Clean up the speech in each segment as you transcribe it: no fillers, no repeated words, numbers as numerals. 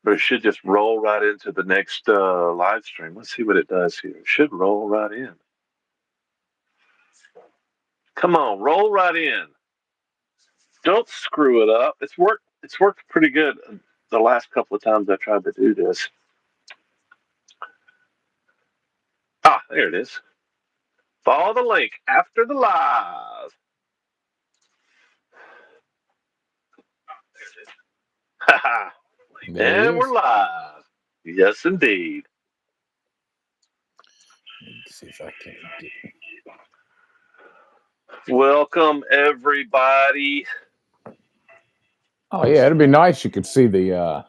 Or it should just roll right into the next live stream. Let's see what it does here. It should roll right in. Come on, roll right in. Don't screw it up. It's worked. It's worked pretty good the last couple of times I tried to do this. Ah, there it is. Follow the link after the live. And we're live. Yes, indeed. Let's see if I can get. Welcome, everybody. Oh yeah, it'd be nice. You could see the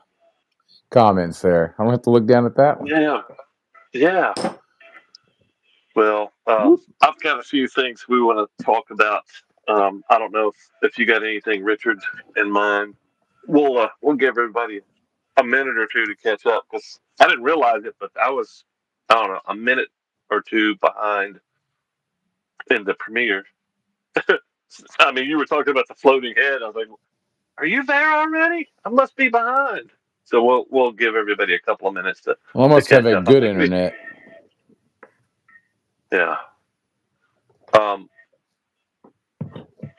comments there. I don't have to look down at that one. Yeah. Well, I've got a few things we want to talk about. I don't know if you got anything, Richard, in mind. We'll give everybody a minute or two to catch up because I didn't realize it, but I don't know, a minute or two behind in the premiere. I mean, you were talking about the floating head. I was like, "Are you there already? I must be behind." So we'll give everybody a couple of minutes to. I must have a good internet. Yeah.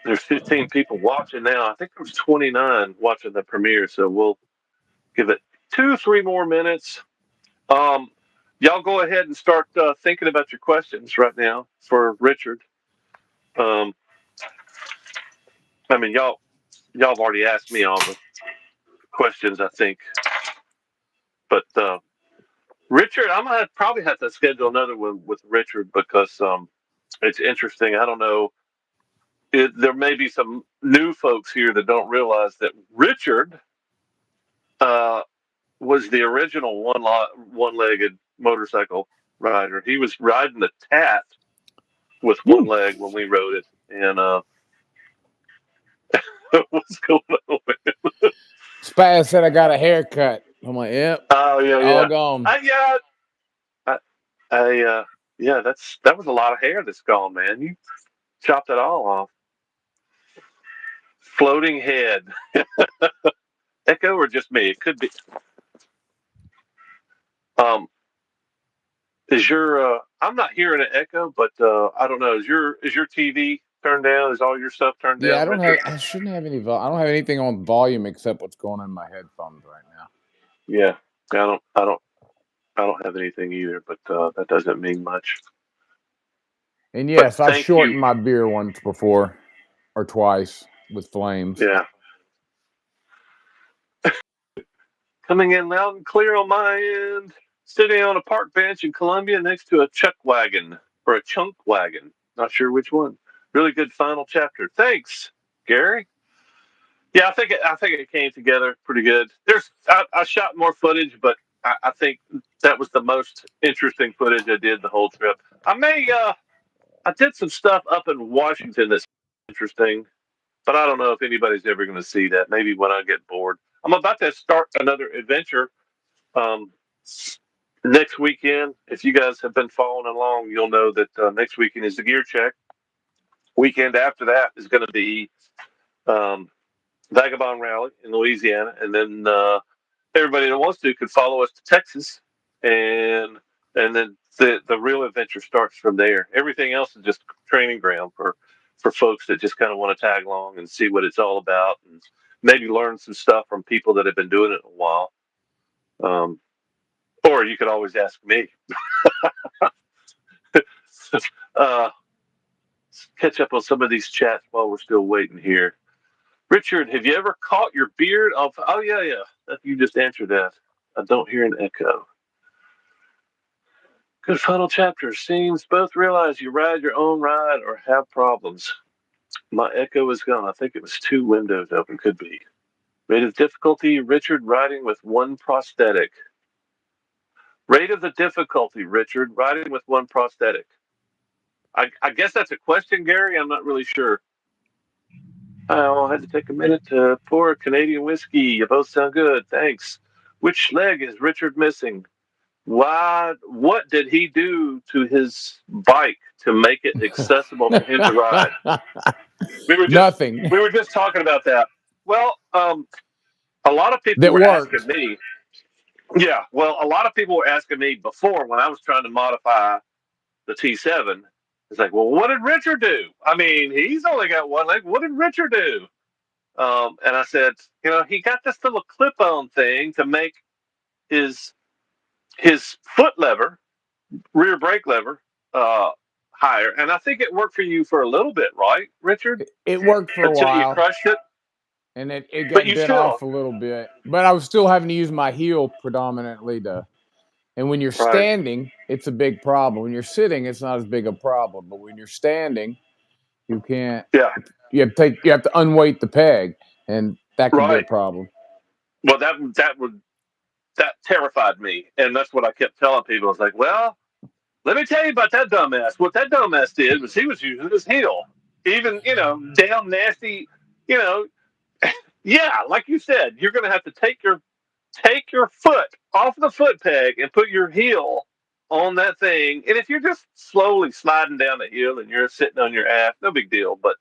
There's 15 people watching now. I think there was 29 watching the premiere, so we'll give it 2-3 more minutes. Y'all go ahead and start thinking about your questions right now for Richard. I mean, y'all have already asked me all the questions, I think. But Richard, I'm gonna probably have to schedule another one with Richard because it's interesting. I don't know. There may be some new folks here that don't realize that Richard was the original one-legged motorcycle rider. He was riding the Tat with one leg when we rode it, and what's going on? Spaz said I got a haircut. I'm like, yep. Oh yeah, all gone. Yeah, that was a lot of hair that's gone, man. You chopped it all off. Floating head. Echo or just me? It could be. Is your I'm not hearing an echo, but I don't know. Is your TV turned down? Is all your stuff turned down? Yeah, I shouldn't have any. I don't have anything on volume except what's going on in my headphones right now. Yeah, I don't have anything either, but that doesn't mean much. And yes, I've shortened my beer once before, or twice with flames. Yeah. Coming in loud and clear on my end. Sitting on a park bench in Columbia next to a chuck wagon or a chunk wagon. Not sure which one. Really good final chapter. Thanks, Gary. Yeah, I think it came together pretty good. I shot more footage, but I think that was the most interesting footage I did the whole trip. I did some stuff up in Washington that's interesting, but I don't know if anybody's ever going to see that. Maybe when I get bored. I'm about to start another adventure next weekend. If you guys have been following along, you'll know that next weekend is the gear check. Weekend after that is going to be Vagabond Rally in Louisiana, and then everybody that wants to could follow us to Texas, and then the real adventure starts from there. Everything else is just training ground for folks that just kind of want to tag along and see what it's all about, and maybe learn some stuff from people that have been doing it a while. Or you could always ask me. Catch up on some of these chats while we're still waiting here. Richard, have you ever caught your beard off? Oh, yeah. You just answered that. I don't hear an echo. Good final chapter. Seems both realize you ride your own ride or have problems. My echo is gone. I think it was 2 windows open. Could be. Rate of difficulty, Richard riding with one prosthetic. Rate of the difficulty, Richard, riding with one prosthetic. I guess that's a question, Gary. I'm not really sure. I'll have to take a minute to pour Canadian whiskey. You both sound good. Thanks. Which leg is Richard missing? what did he do to his bike to make it accessible for him to ride? We were just Nothing we were just talking about that. Well, a lot of people that were asking worked. me. Yeah, well, a lot of people were asking me before when I was trying to modify the T7. It's like, well, what did Richard do? I mean, he's only got one leg. What did Richard do? And I said, he got this little clip-on thing to make his his foot lever, rear brake lever, uh, higher. And I think it worked for you for a little bit, right, Richard? It worked for a Until you while, crushed it. and it But got you bent still, off a little bit. But I was still having to use my heel predominantly to. And when you're right? standing, it's a big problem. When you're sitting, it's not as big a problem. But when you're standing, you can't. Yeah, You have to unweight the peg, and that can be a right. problem. Well, that terrified me, and that's what I kept telling people. I was like, well, let me tell you about that dumbass. What that dumbass did was he was using his heel, even damn nasty, you know, yeah, like you said, you're going to have to take your foot off the foot peg and put your heel on that thing. And if you're just slowly sliding down the hill and you're sitting on your ass, no big deal. But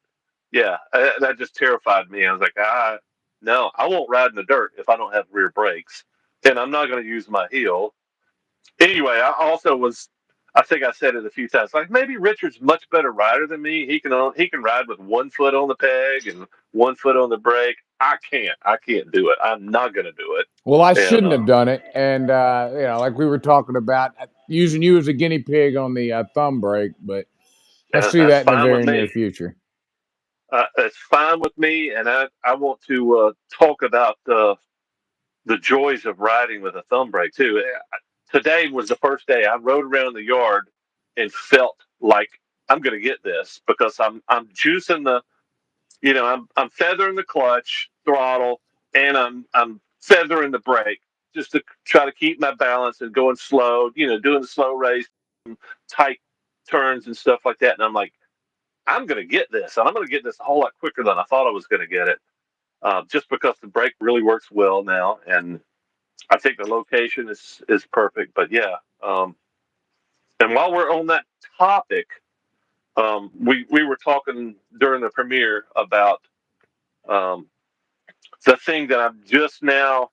yeah, that just terrified me. I was like, no, I won't ride in the dirt if I don't have rear brakes, and I'm not going to use my heel. Anyway, I also was. I think I said it a few times. Like maybe Richard's much better rider than me. He can ride with one foot on the peg and one foot on the brake. I can't. I can't do it. I'm not going to do it. Well, I And shouldn't have done it, and like we were talking about, using you as a guinea pig on the thumb brake, but I see that's that in the fine with very near me. future. It's fine with me. And I want to talk about the joys of riding with a thumb brake too. Today was the first day I rode around the yard and felt like I'm going to get this because I'm juicing I'm feathering the clutch throttle, and I'm feathering the brake just to try to keep my balance and going slow, doing the slow race, tight turns and stuff like that. And I'm like, I'm going to get this, and I'm going to get this a whole lot quicker than I thought I was going to get it, just because the brake really works well now, and I think the location is perfect. But yeah, and while we're on that topic, we were talking during the premiere about um, the thing that I'm just now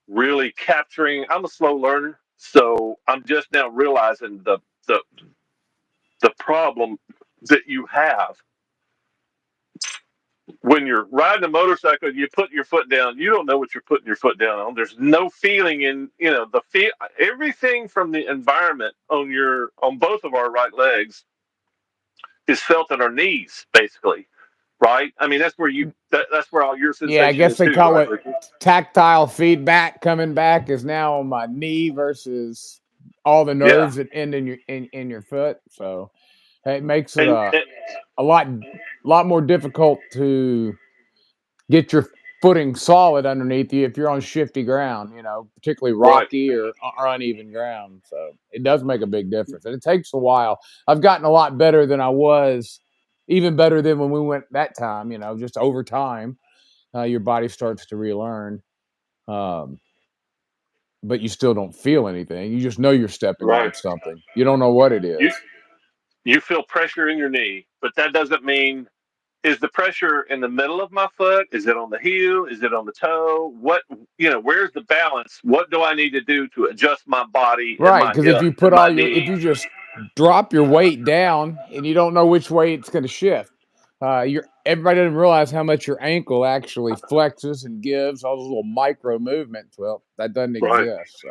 really capturing. I'm a slow learner, so I'm just now realizing the the problem that you have when you're riding a motorcycle. You put your foot down. You don't know what you're putting your foot down on. There's no feeling in the feel. Everything from the environment on both of our right legs is felt in our knees, basically. Right? I mean, that's where all your Yeah, I sensation guess is they too, call right, it Ricky? tactile feedback. Coming back is now on my knee versus all the Yeah, nerves that end in your foot. So it makes it and a lot more difficult to get your footing solid underneath you if you're on shifty ground, particularly right, rocky or uneven ground. So it does make a big difference, and it takes a while. I've gotten a lot better than I was, even better than when we went that time. Just over time, your body starts to relearn, um, but you still don't feel anything. You just know you're stepping right. on something. You don't know what it You is. you feel pressure in your knee, but that doesn't mean, is the pressure in the middle of my foot? Is it on the heel? Is it on the toe? Where's the balance? What do I need to do to adjust my body and Right, my because hip and my if knee? you just drop your weight down and you don't know which way it's going to shift, everybody doesn't realize how much your ankle actually flexes and gives all those little micro movements. Well, that doesn't Right. exist. So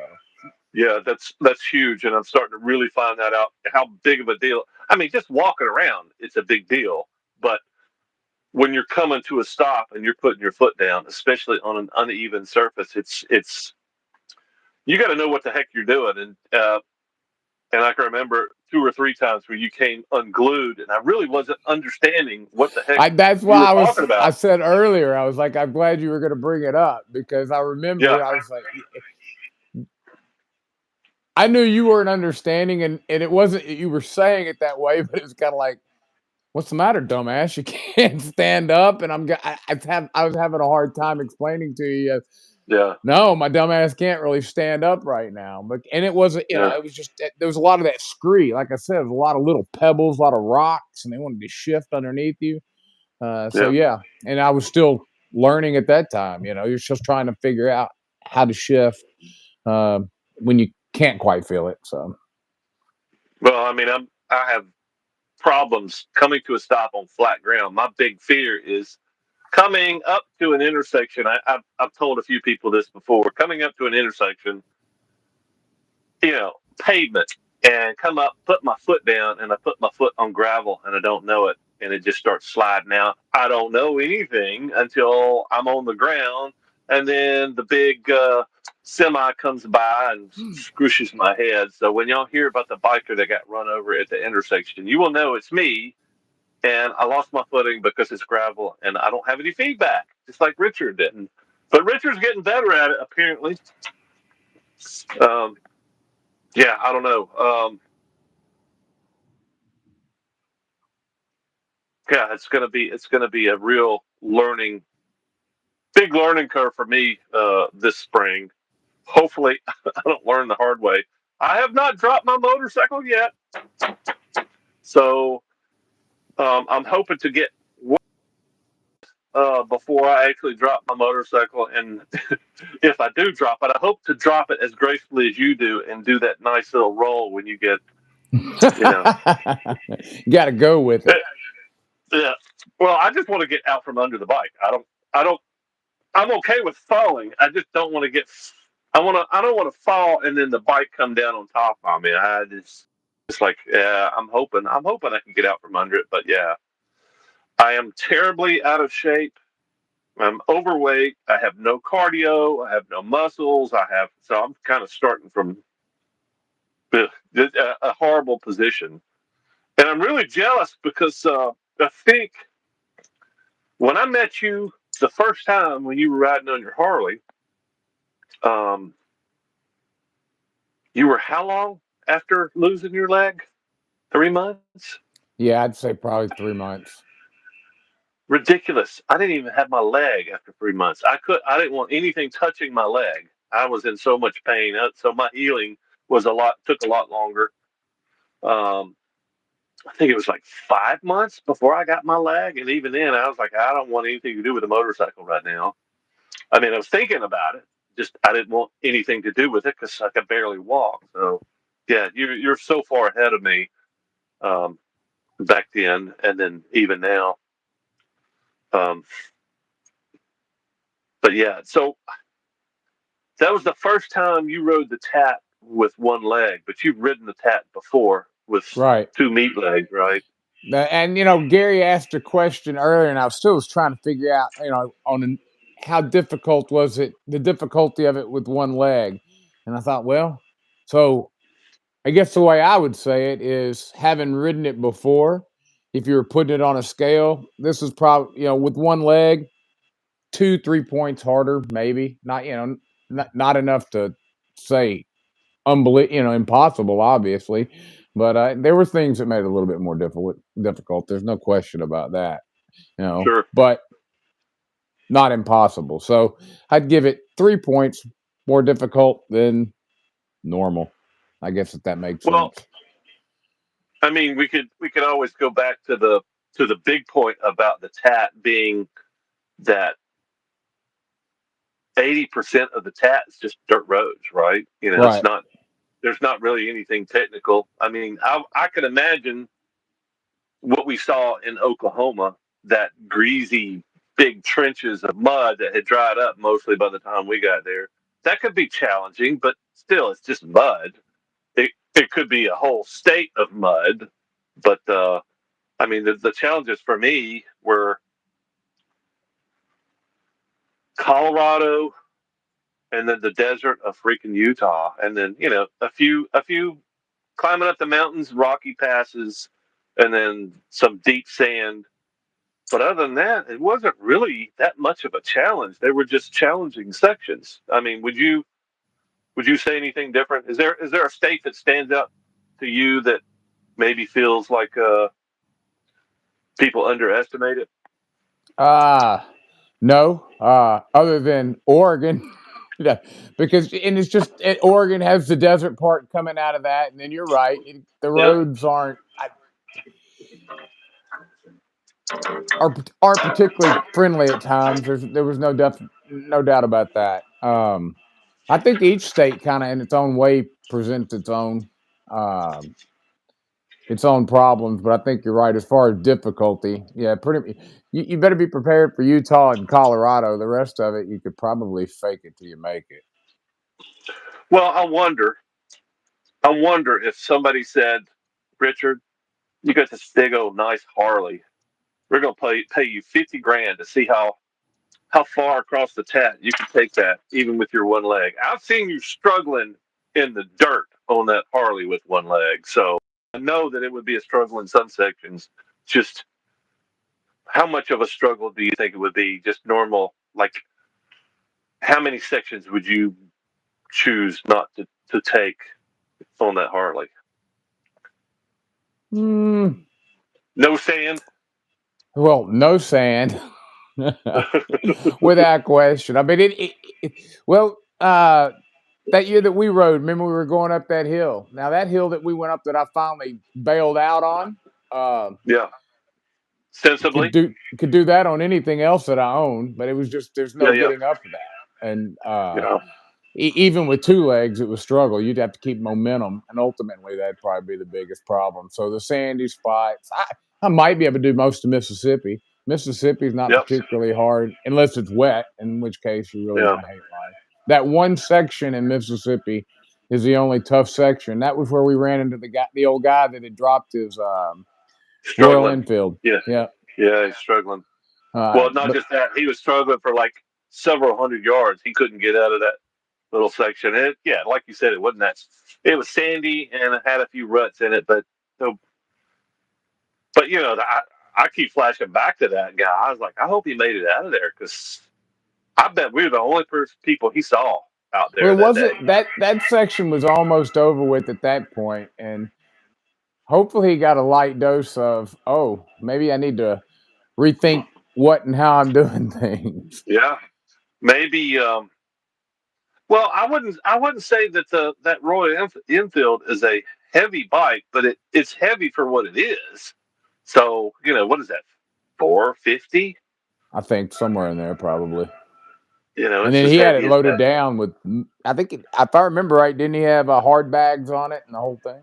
Yeah, that's huge, and I'm starting to really find that out how big of a deal. I mean, just walking around, it's a big deal, but when you're coming to a stop and you're putting your foot down, especially on an uneven surface, it's you got to know what the heck you're doing. And I can remember two or three times where you came unglued, and I really wasn't understanding what the heck that's you why were talking I about. said earlier, I was like, I'm glad you were going to bring it up because I Yeah, remember I was like, I knew you weren't understanding, and it wasn't you were saying it that way, but it was kind of like, what's the matter, dumbass? You can't stand up, and I was having a hard time explaining to you. Yeah. No, my dumb ass can't really stand up right now. But and it wasn't, Yeah. it was just there was a lot of that scree. Like I said, there was a lot of little pebbles, a lot of rocks, and they wanted to shift underneath you. So Yeah. yeah, and I was still learning at that time. You're just trying to figure out how to shift uh, when you can't quite feel it. So Well, I mean, I have problems coming to a stop on flat ground. My big fear is coming up to an intersection. I've told a few people this before. Coming up to an intersection, pavement, and come up, put my foot down, and I put my foot on gravel, and I don't know it, and it just starts sliding out. I don't know anything until I'm on the ground, and then the big semi comes by and squishes my head. So when y'all hear about the biker that got run over at the intersection, you will know it's me. And I lost my footing because it's gravel, and I don't have any feedback, just like Richard didn't. But Richard's getting better at it, apparently. Um, yeah, I don't know. Yeah, it's gonna be a real big learning curve for me this spring. Hopefully, I don't learn the hard way. I have not dropped my motorcycle yet, so I'm hoping to get before I actually drop my motorcycle. And if I do drop it, I hope to drop it as gracefully as you do and do that nice little roll when you get, you know. you got to go with it. Yeah. Well, I just want to get out from under the bike. I don't I'm okay with falling. I just don't want to get. I don't want to fall and then the bike come down on top of me. I just. It's like, yeah. I'm hoping I can get out from under it. But yeah, I am terribly out of shape. I'm overweight. I have no cardio. I have no muscles. So I'm kind of starting from a horrible position, and I'm really jealous because I think when I met you the first time when you were riding on your Harley, um, you were how long after losing your leg? 3 months? Yeah, I'd say probably 3 months. Ridiculous. I didn't even have my leg after 3 months. I didn't want anything touching my leg. I was in so much pain. So my healing took a lot longer. Um, I think it was like 5 months before I got my leg. And even then I was like, I don't want anything to do with a motorcycle right now. I mean, I was thinking about it. Just I didn't want anything to do with it because I could barely walk. So yeah, you're so far ahead of me. Um, Back then and then even now. Um, but yeah, so that was the first time you rode the tat with one leg, but you've ridden the tat before with Right. two meat legs, right? And Gary asked a question earlier, and I was still was trying to figure out, how difficult was it, the difficulty of it with one leg. And I thought, well, so I guess the way I would say it is having ridden it before, if you were putting it on a scale, this is probably, with one leg, 2, 3 points harder, maybe. Not, not enough to say impossible, obviously. But there were things that made it a little bit more difficult. There's no question about that, Sure. but not impossible. So I'd give it 3 points more difficult than normal. I guess if that makes Well, sense. I mean, we could always go back to the big point about the tat being that 80% of the tat is just dirt roads, right? It's Right. not. There's not really anything technical. I mean, I could imagine what we saw in Oklahoma, that greasy big trenches of mud that had dried up mostly by the time we got there. That could be challenging, but still, it's just mud. It could be a whole state of mud, but I mean, the challenges for me were Colorado, and then the desert of freaking Utah, and then a few climbing up the mountains, rocky passes, and then some deep sand. But other than that, it wasn't really that much of a challenge. They were just challenging sections. I mean, would you say anything different? Is there a state that stands out to you that maybe feels like people underestimate it? No. Other than Oregon. Yeah, because it's just Oregon has the desert part coming out of that, and then you're right, the Yep. roads aren't particularly friendly at times. There was no doubt about that. I think each state kind of in its own way presents um, its own problems, but I think you're right as far as difficulty. Yeah, pretty. You better be prepared for Utah and Colorado. The rest of it, you could probably fake it till you make it. Well, I wonder if somebody said, Richard, you got this big old nice Harley. We're gonna pay you 50 grand to see how far across the tat you can take that, even with your one leg. I've seen you struggling in the dirt on that Harley with one leg, so I know that it would be a struggle in some sections. Just how much of a struggle do you think it would be? Just normal, like how many sections would you choose not to take on that Harley? Mm, No sand. well, no sand, without question. I mean, well, that year that we rode, remember we were going up that hill. Now that hill that we went up that I finally bailed out on, uh, Yeah, could sensibly. do that on anything else that I own, but it was just there's Yeah, no yeah, getting up that. And yeah, even with two legs, it was struggle. You'd have to keep momentum, and ultimately that'd probably be the biggest problem. So the sandy spots, I might be able to do most of Mississippi. Mississippi is not yep, particularly hard unless it's wet, in which case you're really yeah. going to hate life. That one section in Mississippi is the only tough section. That was where we ran into the old guy that had dropped his Royal Struggling. Enfield. Yeah, Yeah, yeah, he's struggling. Well, not but just that, he was struggling for like several hundred yards. He couldn't get out of that little section. It, yeah, like you said, it wasn't that. It was sandy and it had a few ruts in it, but no, but I keep flashing back to that guy. I was like, I hope he made it out of there because I bet we were the only people he saw out well, there it that day. wasn't that section was almost over with at that point, and hopefully he got a light dose of, oh, maybe I need to rethink what and how I'm doing things. Yeah, maybe. Well, I wouldn't say that that Royal Enfield is a heavy bike, but it's heavy for what it is. So what is that? 450. I think somewhere in there probably. And It's then as he had it heavy as loaded that. down with, I think, if I remember right, didn't he have hard bags on it and the whole thing?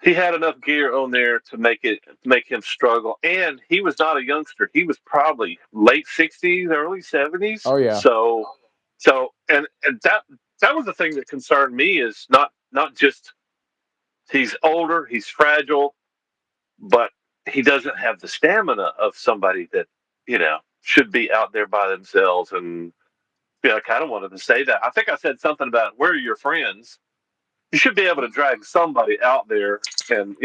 He had enough gear on there to make him struggle, and he was not a youngster. He was probably late 60s, early 70s. Oh yeah, So and that was the thing that concerned me is not just he's older, he's fragile, but he doesn't have the stamina of somebody that should be out there by themselves. And I kind of wanted to say that. I think I said something about where are your friends. You should be able to drag somebody out there and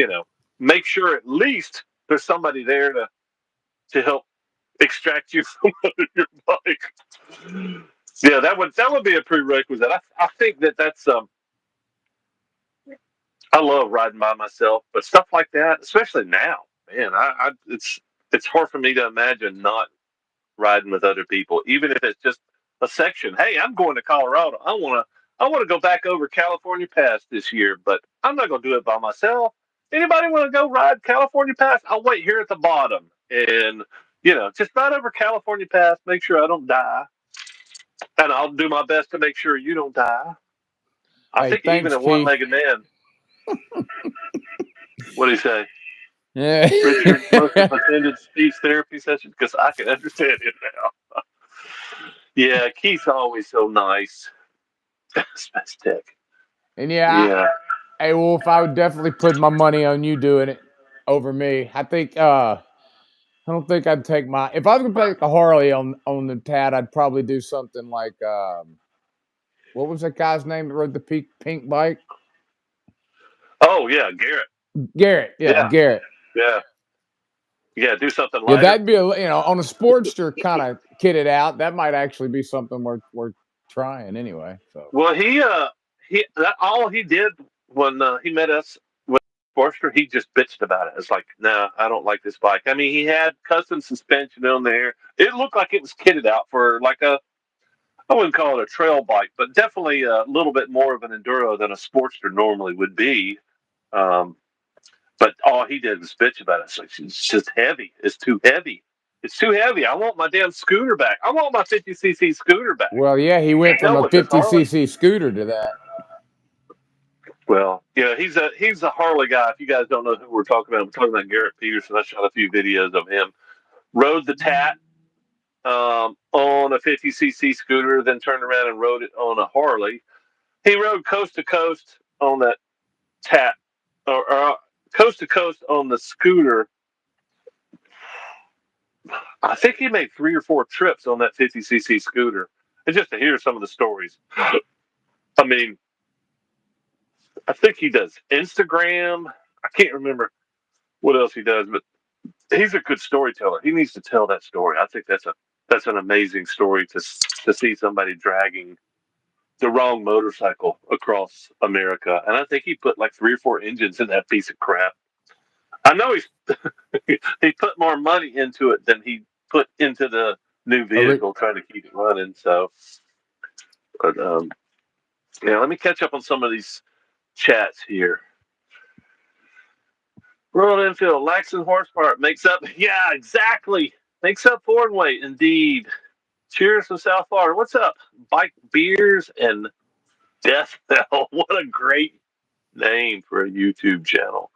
make sure at least there's somebody there to help extract you from under your bike. Yeah, that would be a prerequisite. I think that's I love riding by myself, but stuff like that, especially now, man, it's hard for me to imagine not riding with other people, even if it's just a section. Hey, I'm going to Colorado. I want to go back over California Pass this year, but I'm not going to do it by myself. Anybody want to go ride California Pass? I'll wait here at the bottom and just ride over California Pass. Make sure I don't die, and I'll do my best to make sure you don't die. I hey, think even thanks a Keith. one-legged man. What do you say? Yeah. Richard must have attended speech therapy sessions because I can understand him now. Yeah, Keith's always so nice. Spastic. And yeah, Yeah. hey Wolf, I would definitely put my money on you doing it over me. I don't think I'd take my if I was gonna take a Harley on the Tad, I'd probably do something like what was that guy's name that rode the pink bike? Oh yeah, Garrett. Garrett, yeah, Yeah, Garrett. yeah, yeah. Do something Yeah, lighter. that'd be on a Sportster kind of kitted out. That might actually be something worth trying anyway. So Well, he that all he did when he met us with Forster, he just bitched about it. It's like, nah, I don't like this bike. I mean, he had custom suspension on there. It looked like it was kitted out for like I wouldn't call it a trail bike, but definitely a little bit more of an enduro than a Sportster normally would be. Um, but all he did was bitch about it. It's like, it's just heavy. It's too heavy. It's too heavy. I want my damn scooter back. I want my 50cc scooter back. Well, yeah, he went from Hell a with this Harley. 50cc scooter to that. Well, yeah, he's a Harley guy. If you guys don't know who we're talking about, we're talking about Garrett Peterson. I shot a few videos of him. Rode the Tat on a 50cc scooter, then turned around and rode it on a Harley. He rode coast to coast on that Tat, or coast to coast on the scooter. I think he made 3 or 4 trips on that 50cc scooter. And just to hear some of the stories, I mean, I think he does Instagram. I can't remember what else he does, but he's a good storyteller. He needs to tell that story. I think that's an amazing story to see somebody dragging the wrong motorcycle across America. And I think he put like 3 or 4 engines in that piece of crap. I know he put more money into it than he put into the new vehicle trying to keep it running. So, but yeah, let me catch up on some of these chats here. Royal Enfield lacks in horsepower, makes up. Yeah, exactly. Makes up Ford weight, indeed. Cheers from South Florida. What's up? Bike Beers and Death Bell. What a great name for a YouTube channel.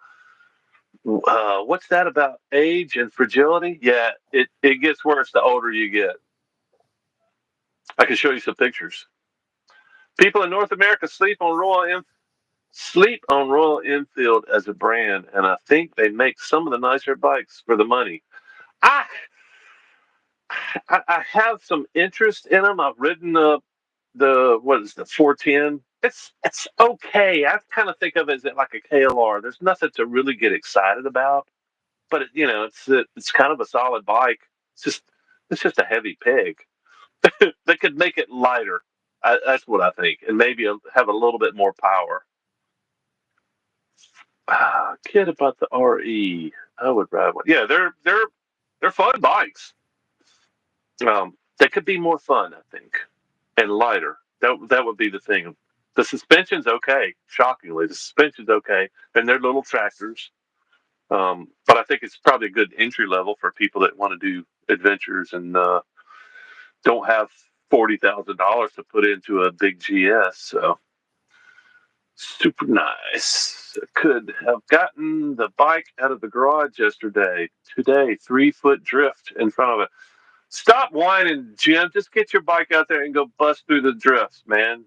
What's that about age and fragility? Yeah, it gets worse the older you get. I can show you some pictures. People in North America sleep on Royal Enfield as a brand, and I think they make some of the nicer bikes for the money. I I have some interest in them. I've ridden the what is the 410. It's okay. I kind of think of it as like a KLR. There's nothing to really get excited about, but it's kind of a solid bike. It's just a heavy pig. They could make it lighter. That's what I think, and maybe have a little bit more power. Kid about the RE. I would ride one. Yeah, they're fun bikes. They could be more fun, I think, and lighter. That would be the thing. The suspension's okay. Shockingly, the suspension's okay, and they're little tractors. But I think it's probably a good entry level for people that want to do adventures and don't have $40,000 to put into a big GS. So super nice. Could have gotten the bike out of the garage yesterday. Today, 3-foot drift in front of it. Stop whining, Jim. Just get your bike out there and go bust through the drifts, man.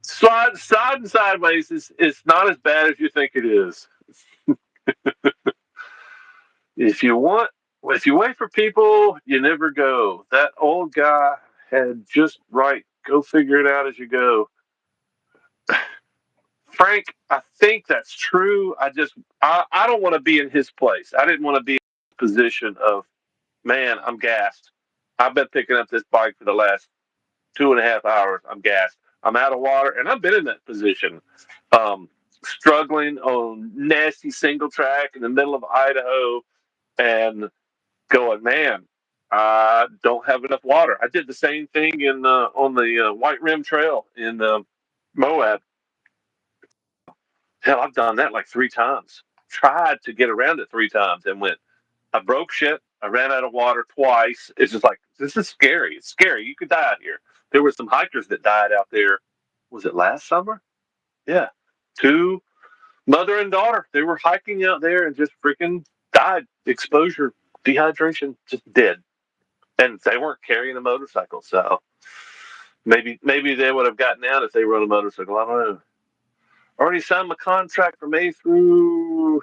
Sliding sideways is not as bad as you think it is. If you want, if you wait for people, you never go. That old guy had just right. Go figure it out as you go. Frank, I think that's true. I don't want to be in his place. I didn't want to be in the position of, man, I'm gassed. I've been picking up this bike for the last 2.5 hours. I'm gassed. I'm out of water, and I've been in that position, struggling on nasty single track in the middle of Idaho, and going, man, I don't have enough water. I did the same thing in on the White Rim Trail in Moab. Hell, I've done that like 3 times. Tried to get around it 3 times and went. I broke shit. I ran out of water twice. It's just like, this is scary. It's scary. You could die out here. There were some hikers that died out there. Was it last summer? Yeah. 2 mother and daughter. They were hiking out there and just freaking died. Exposure, dehydration, just dead. And they weren't carrying a motorcycle. So maybe they would have gotten out if they were on a motorcycle. I don't know. Already signed my contract for May through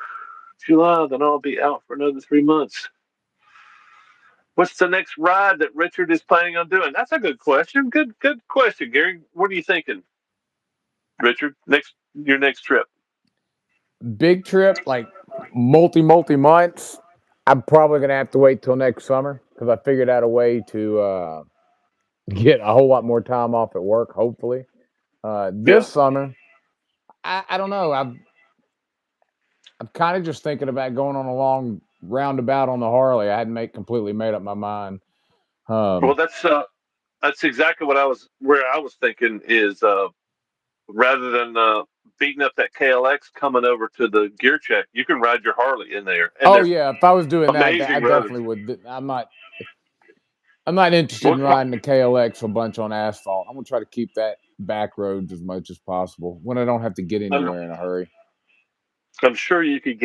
July. Then I'll be out for another 3 months. What's the next ride that Richard is planning on doing? That's a good question. Good question, Gary. What are you thinking, Richard? Your next trip? Big trip, like multi months. I'm probably gonna have to wait till next summer because I figured out a way to get a whole lot more time off at work. Hopefully, Yeah. this summer, I don't know. I'm kind of just thinking about going on a long roundabout on the Harley. I hadn't completely made up my mind. Well, Um, that's exactly where I was thinking is rather than beating up that KLX coming over to the gear check, you can ride your Harley in there, and oh there's yeah, if I was doing that, I amazing roads. definitely would. I'm not interested Well, in riding the KLX a bunch on asphalt. I'm gonna try to keep that back roads as much as possible when I don't have to get I'm, anywhere in a hurry. I'm sure you could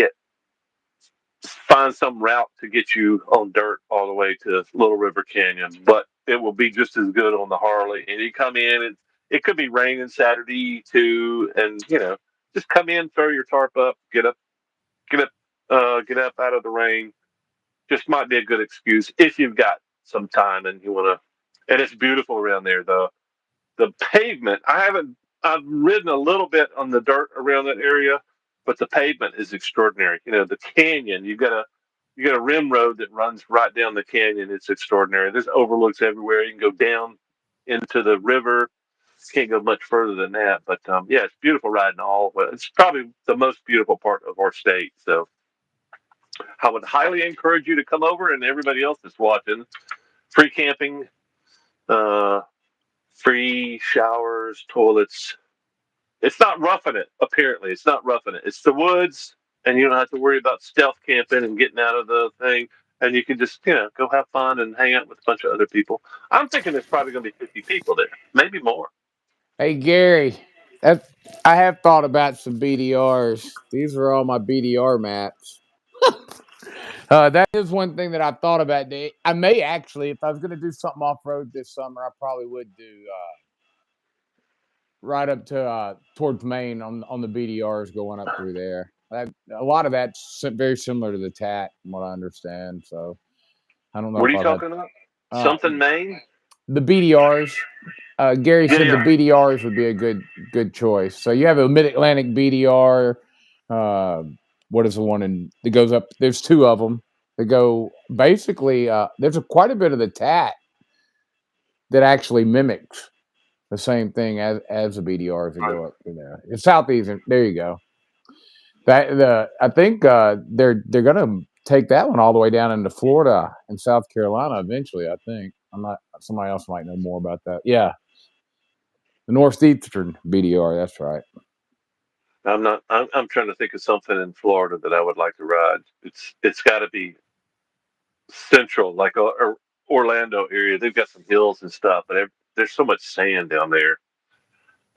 find some route to get you on dirt all the way to Little River Canyon, but it will be just as good on the Harley. And you come in, and it could be raining Saturday too, and just come in, throw your tarp up, get up, get up out of the rain. Just might be a good excuse if you've got some time and you want to. And it's beautiful around there. The pavement. I've ridden a little bit on the dirt around that area, but the pavement is extraordinary. The canyon. You got a rim road that runs right down the canyon. It's extraordinary. There's overlooks everywhere. You can go down into the river. Can't go much further than that, but yeah, it's beautiful riding all. It's probably the most beautiful part of our state. So I would highly encourage you to come over, and everybody else that's watching. Free camping, uh, free showers, toilets. It's not roughing it. Apparently, it's not roughing it. It's the woods, and you don't have to worry about stealth camping and getting out of the thing. And you can just go have fun and hang out with a bunch of other people. I'm thinking there's probably going to be 50 people there, maybe more. Hey Gary, that I have thought about some BDRs. These are all my BDR maps. That is one thing that I thought about. I may actually, if I was going to do something off road this summer, I probably would do right up to towards Maine on the BDRs going up through there. A lot of that's very similar to the TAT, from what I understand. So I don't know What are if you I've had talking about? uh, Something Maine? the BDRs. Gary Yeah, said the yeah. BDRs would be a good choice. So you have a Mid Atlantic BDR. Uh, what is the one that goes up? There's two of them. They go basically. There's quite a bit of the TAT that actually mimics the same thing as the BDRs that go up in there. It's southeastern. There you go. I think they're gonna take that one all the way down into Florida and South Carolina eventually. I think I'm not. Somebody else might know more about that. Yeah, the Northeastern BDR. That's right. I'm not. I'm trying to think of something in Florida that I would like to ride. It's got to be central, like Orlando area. They've got some hills and stuff, but there's so much sand down there,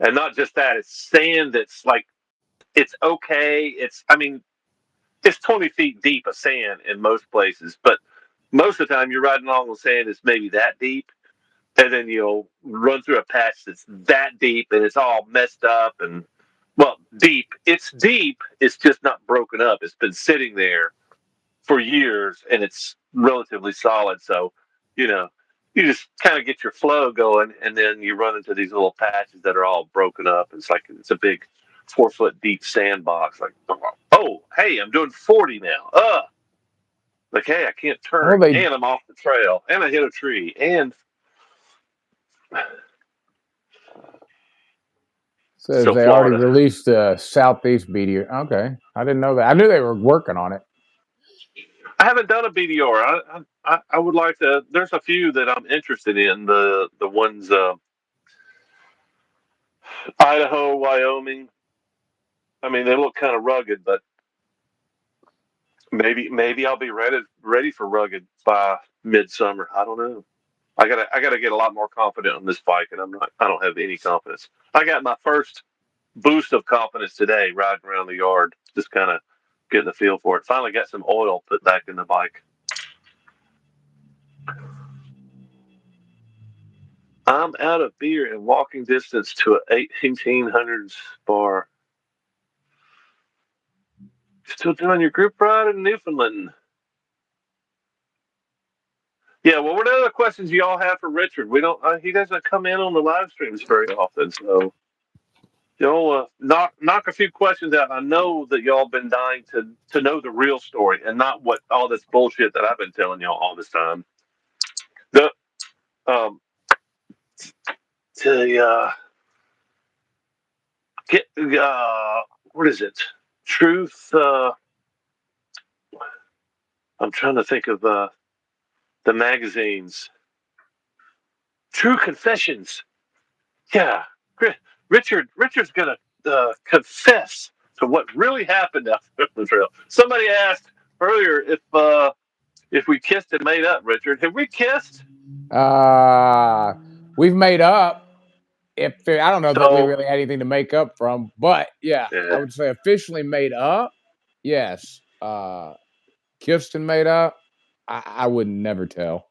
and not just that. It's sand that's like it's okay. I mean, it's 20 feet deep of sand in most places, but most of the time you're riding along the sand. It's maybe that deep, and then you'll run through a patch that's that deep, and it's all messed up and well, deep. It's deep. It's just not broken up. It's been sitting there for years and it's relatively solid. So, you know, you just kind of get your flow going and then you run into these little patches that are all broken up. It's a big 4 foot deep sandbox. Like, oh, hey, I'm doing 40 now. Like, hey, I can't Well, turn they and I'm off the trail and I hit a tree and says so they already Florida. released the Southeast BDR. Okay, I didn't know that. I knew they were working on it. I haven't done a BDR. I would like to. There's a few that I'm interested in. The ones Idaho, Wyoming. I mean, they look kind of rugged, but maybe I'll be ready for rugged by midsummer. I don't know. I gotta get a lot more confident on this bike, and I don't have any confidence. I got my first boost of confidence today riding around the yard, just kind of getting the feel for it. Finally got some oil put back in the bike. I'm out of beer and walking distance to a 1800s bar. Still doing your group ride in Newfoundland? Yeah. Well, what other questions do y'all have for Richard? We don't. He doesn't come in on the live streams very often, so y'all knock a few questions out. I know that y'all been dying to know the real story and not what all this bullshit that I've been telling y'all all this time. The to get what is it? Truth. I'm trying to think of the magazines. True confessions. Yeah, Richard's gonna confess to what really happened out there on the trail. Somebody asked earlier if we kissed and made up. Richard, have we kissed? We've made up. I don't know that we So really had anything to make up from, but yeah, I yeah. would say officially made up. Yes. Kissed and made up. I would never tell.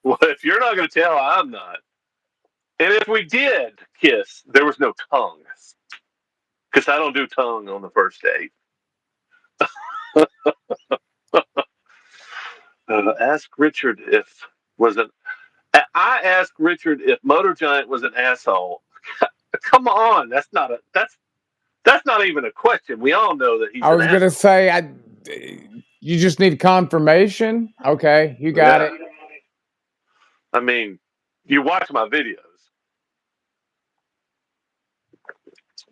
Well, if you're not going to tell, I'm not. And if we did kiss, there was no tongue because I don't do tongue on the first date. Ask Richard if was an. I asked Richard if Moto Giant was an asshole. Come on, that's not even a question. We all know that he's I an was gonna asshole. say you just need confirmation. Okay, you got Yeah, it. I mean, you watch my videos.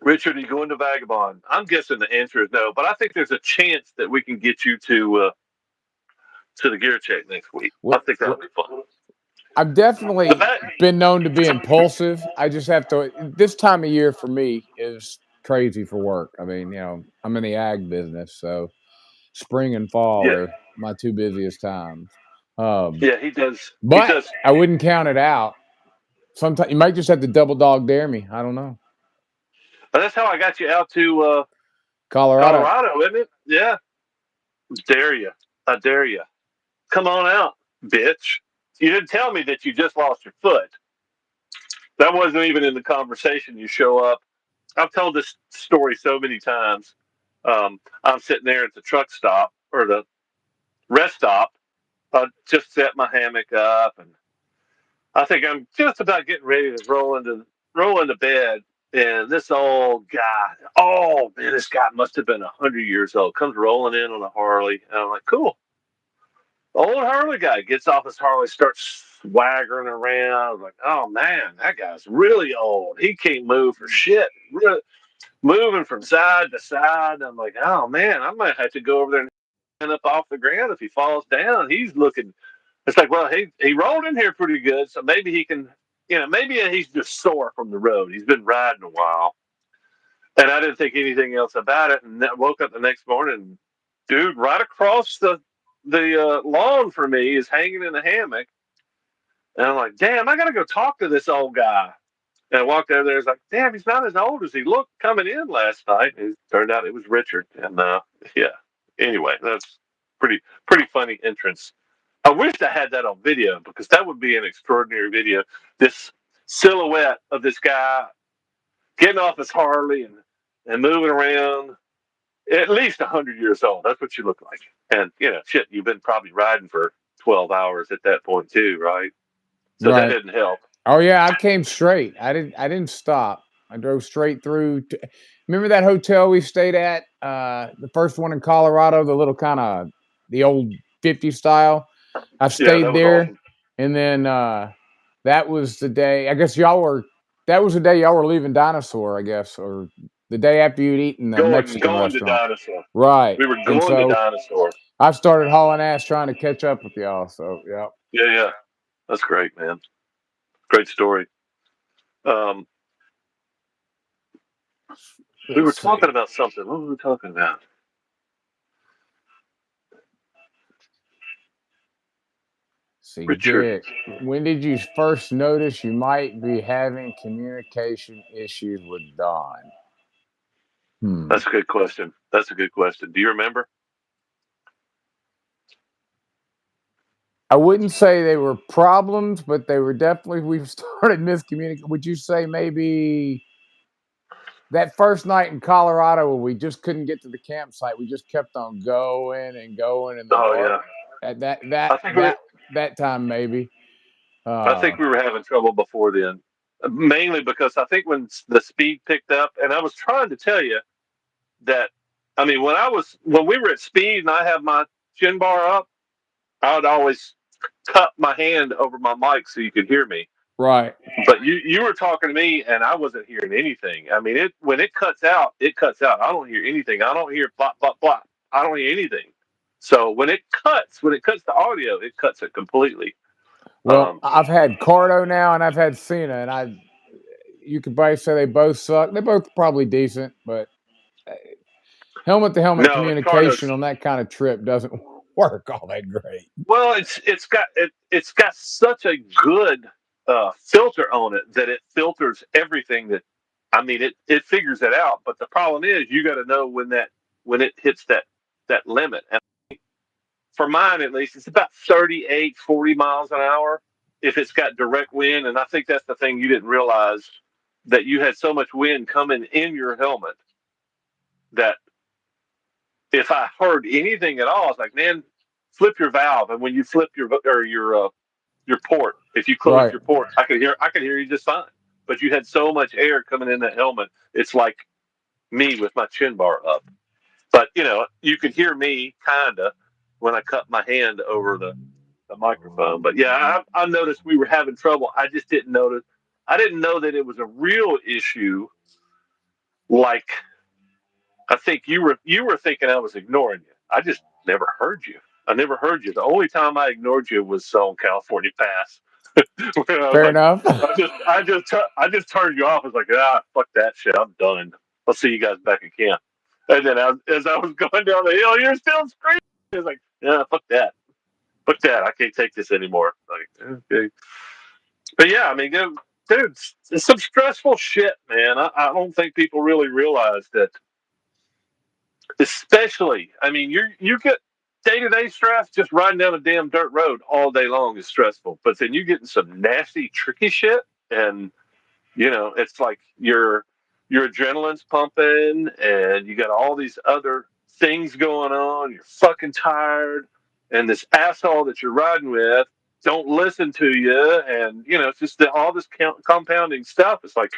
Richard, are you going to Vagabond? I'm guessing the answer is no, but I think there's a chance that we can get you to the gear check next week. I think that'll be fun. I've The definitely back, been known to be impulsive. I just have to. This time of year for me is crazy for work. I mean, I'm in the ag business, so spring and fall yeah, are my two busiest times. Um, yeah, he does. He but does. I wouldn't count it out. Sometimes you might just have to double dog dare me. I don't know. But that's how I got you out to Colorado. Colorado, isn't it? Yeah. Dare you. I dare you. Come on out, bitch. You didn't tell me that you just lost your foot. That wasn't even in the conversation. You show up. I've told this story so many times. I'm sitting there at the truck stop or the rest stop. I just set my hammock up, and I think I'm just about getting ready to roll into bed. And this old guy, oh man, this guy must have been 100 years old. Comes rolling in on a Harley, and I'm like, cool. Old Harley guy gets off his Harley, starts swaggering around. I was like, oh man, that guy's really old. He can't move for shit. Moving from side to side. I'm like, oh man, I might have to go over there and stand up off the ground if he falls down. He's looking. It's like, well, he rolled in here pretty good, so maybe he can. Maybe he's just sore from the road. He's been riding a while, and I didn't think anything else about it. And woke up the next morning, dude, right across the lawn from me is hanging in a hammock. And I'm like, damn, I got to go talk to this old guy. And I walked over there. It's like, damn, he's not as old as he looked coming in last night. And it turned out it was Richard. And yeah. Anyway, that's pretty funny entrance. I wish I had that on video because that would be an extraordinary video. This silhouette of this guy getting off his Harley and moving around, at least 100 years old. That's what you look like. And shit, you've been probably riding for 12 hours at that point too, right? So that Right. didn't help. Oh yeah, I came straight. I didn't stop. I drove straight through. Remember that hotel we stayed at? The first one in Colorado, the little kind of the old 50 style. I Yeah, that stayed was there, awesome. and then that was the day. I guess y'all were. That was the day y'all were leaving Dinosaur. I guess, or the day after you'd eaten the Mexican Going to restaurant. Dinosaur. Right. We were And going to so Dinosaur. I started hauling ass trying to catch up with y'all. So yeah. Yeah, yeah. That's great, man. Great story. Um, we were Let's talking see. about something. What were we talking about? See, Richard. Derek, when did you first notice you might be having communication issues with Don? Hmm. That's a good question. That's a good question. Do you remember? I wouldn't say they were problems, but they were definitely we've started miscommunicating. Would you say maybe that first night in Colorado where we just couldn't get to the campsite, we just kept on going and going in the Oh dark? yeah. At that that I think we that that time maybe. I Uh think we were having trouble before then. Mainly because I think when the speed picked up, and I was trying to tell you that. I mean, when we were at speed and I have my chin bar up, I would always cup my hand over my mic so you could hear me. right. But you were talking to me and I wasn't hearing anything. I mean, when it cuts out, it cuts out. I don't hear anything. I don't hear blah blah blah. I don't hear anything. So when it cuts the audio, it cuts it completely. Well, I've had Cardo now and I've had Cena, and you could probably say they both suck. They're both probably decent, but helmet to helmet No, communication Carter's. on that kind of trip doesn't work all that great. Well, it's got such a good filter on it that it filters everything that. I mean, it figures it out. But the problem is, you got to know when it hits that limit. And for mine, at least, it's about 38, 40 miles an hour if it's got direct wind. And I think that's the thing you didn't realize, that you had so much wind coming in your helmet that if I heard anything at all, I was like, man, flip your valve. And when you flip your port, if you close Right. your port, I could hear you just fine. But you had so much air coming in that helmet, it's like me with my chin bar up. But you could hear me kinda when I cut my hand over the microphone. But yeah, I noticed we were having trouble. I just didn't notice. I didn't know that it was a real issue. Like I think you were thinking I was ignoring you. I just never heard you. I never heard you. The only time I ignored you was on California Pass. When I was Fair like, enough. I just turned you off. I was like, fuck that shit. I'm done. I'll see you guys back at camp. And then as I was going down the hill, you're still screaming. I was like, yeah, fuck that. I can't take this anymore. Like, okay. But yeah, I mean, dude, it's some stressful shit, man. I don't think people really realize that. Especially, I mean, you get day-to-day stress just riding down a damn dirt road all day long is stressful. But then you get in some nasty, tricky shit, and it's like your adrenaline's pumping, and you got all these other things going on. You're fucking tired, and this asshole that you're riding with don't listen to you, and it's just all this compounding stuff. It's like,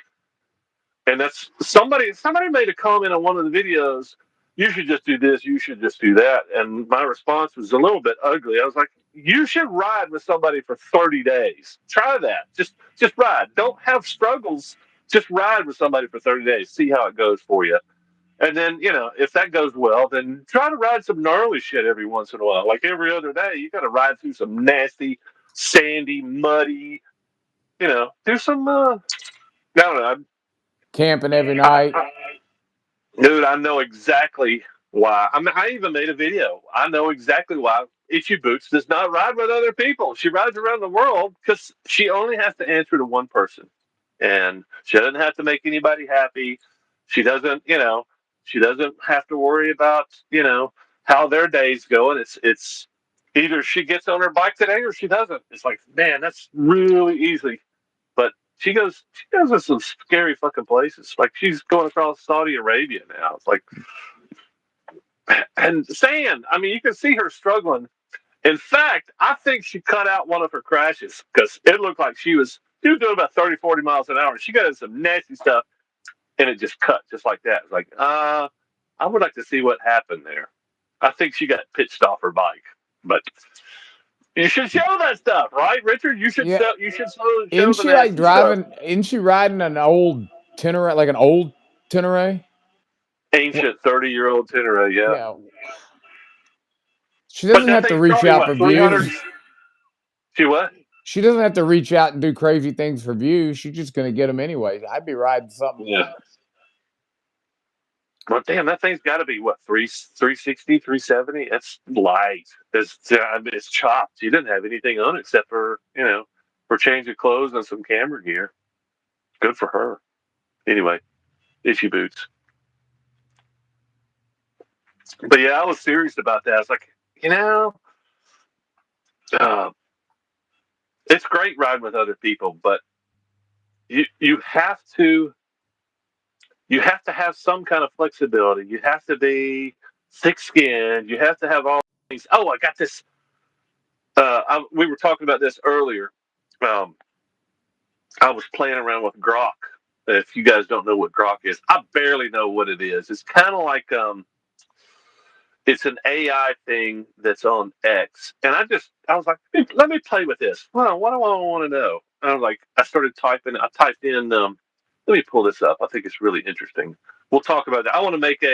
and that's somebody made a comment on one of the videos. You should just do this. You should just do that. And my response was a little bit ugly. I was like, you should ride with somebody for 30 days. Try that. Just ride. Don't have struggles. Just ride with somebody for 30 days. See how it goes for you. And then, if that goes well, then try to ride some gnarly shit every once in a while. Like every other day, you got to ride through some nasty, sandy, muddy, do some, I don't know. Camping every I, night. I, Dude, I know exactly why. I mean, I even made a video. I know exactly why Itchy Boots does not ride with other people. She rides around the world because she only has to answer to one person, and she doesn't have to make anybody happy. She doesn't, she doesn't have to worry about, how their day's going. It's either she gets on her bike today or she doesn't. It's like, man, that's really easy. But she goes to some scary fucking places. Like she's going across Saudi Arabia now. It's like, and sand. I mean, you can see her struggling. In fact, I think she cut out one of her crashes because it looked like she was doing about 30, 40 miles an hour. She got in some nasty stuff, and it just cut just like that. It's like, I would like to see what happened there. I think she got pitched off her bike, but you should show that stuff, right, Richard? You should Yeah. show. You should show Isn't the she like nasty stuff. driving? Isn't she riding an old Tenere, like an old Tenere? What? Ancient 30-year-old Tenere, yeah. Yeah. She But doesn't that have to thing's reach probably out what, for 300? views. She what? She doesn't have to reach out and do crazy things for views. She's just going to get them anyways. I'd be riding something. Yeah. Well, damn, that thing's got to be what, 360, 370? That's light. It's chopped. She didn't have anything on it except for change of clothes and some camera gear. Good for her. Anyway, Itchy Boots. But yeah, I was serious about that. I was like, uh, it's great riding with other people, but you have to have some kind of flexibility. You have to be thick-skinned. You have to have all things. Oh, I got this. We were talking about this earlier. Um, I was playing around with Grok. If you guys don't know what Grok is, I barely know what it is. It's kind of like it's an AI thing that's on X, and I was like, hey, let me play with this. Well, what do I want to know? And I was like, I started typing. I typed in. Let me pull this up. I think it's really interesting. We'll talk about that. I want to make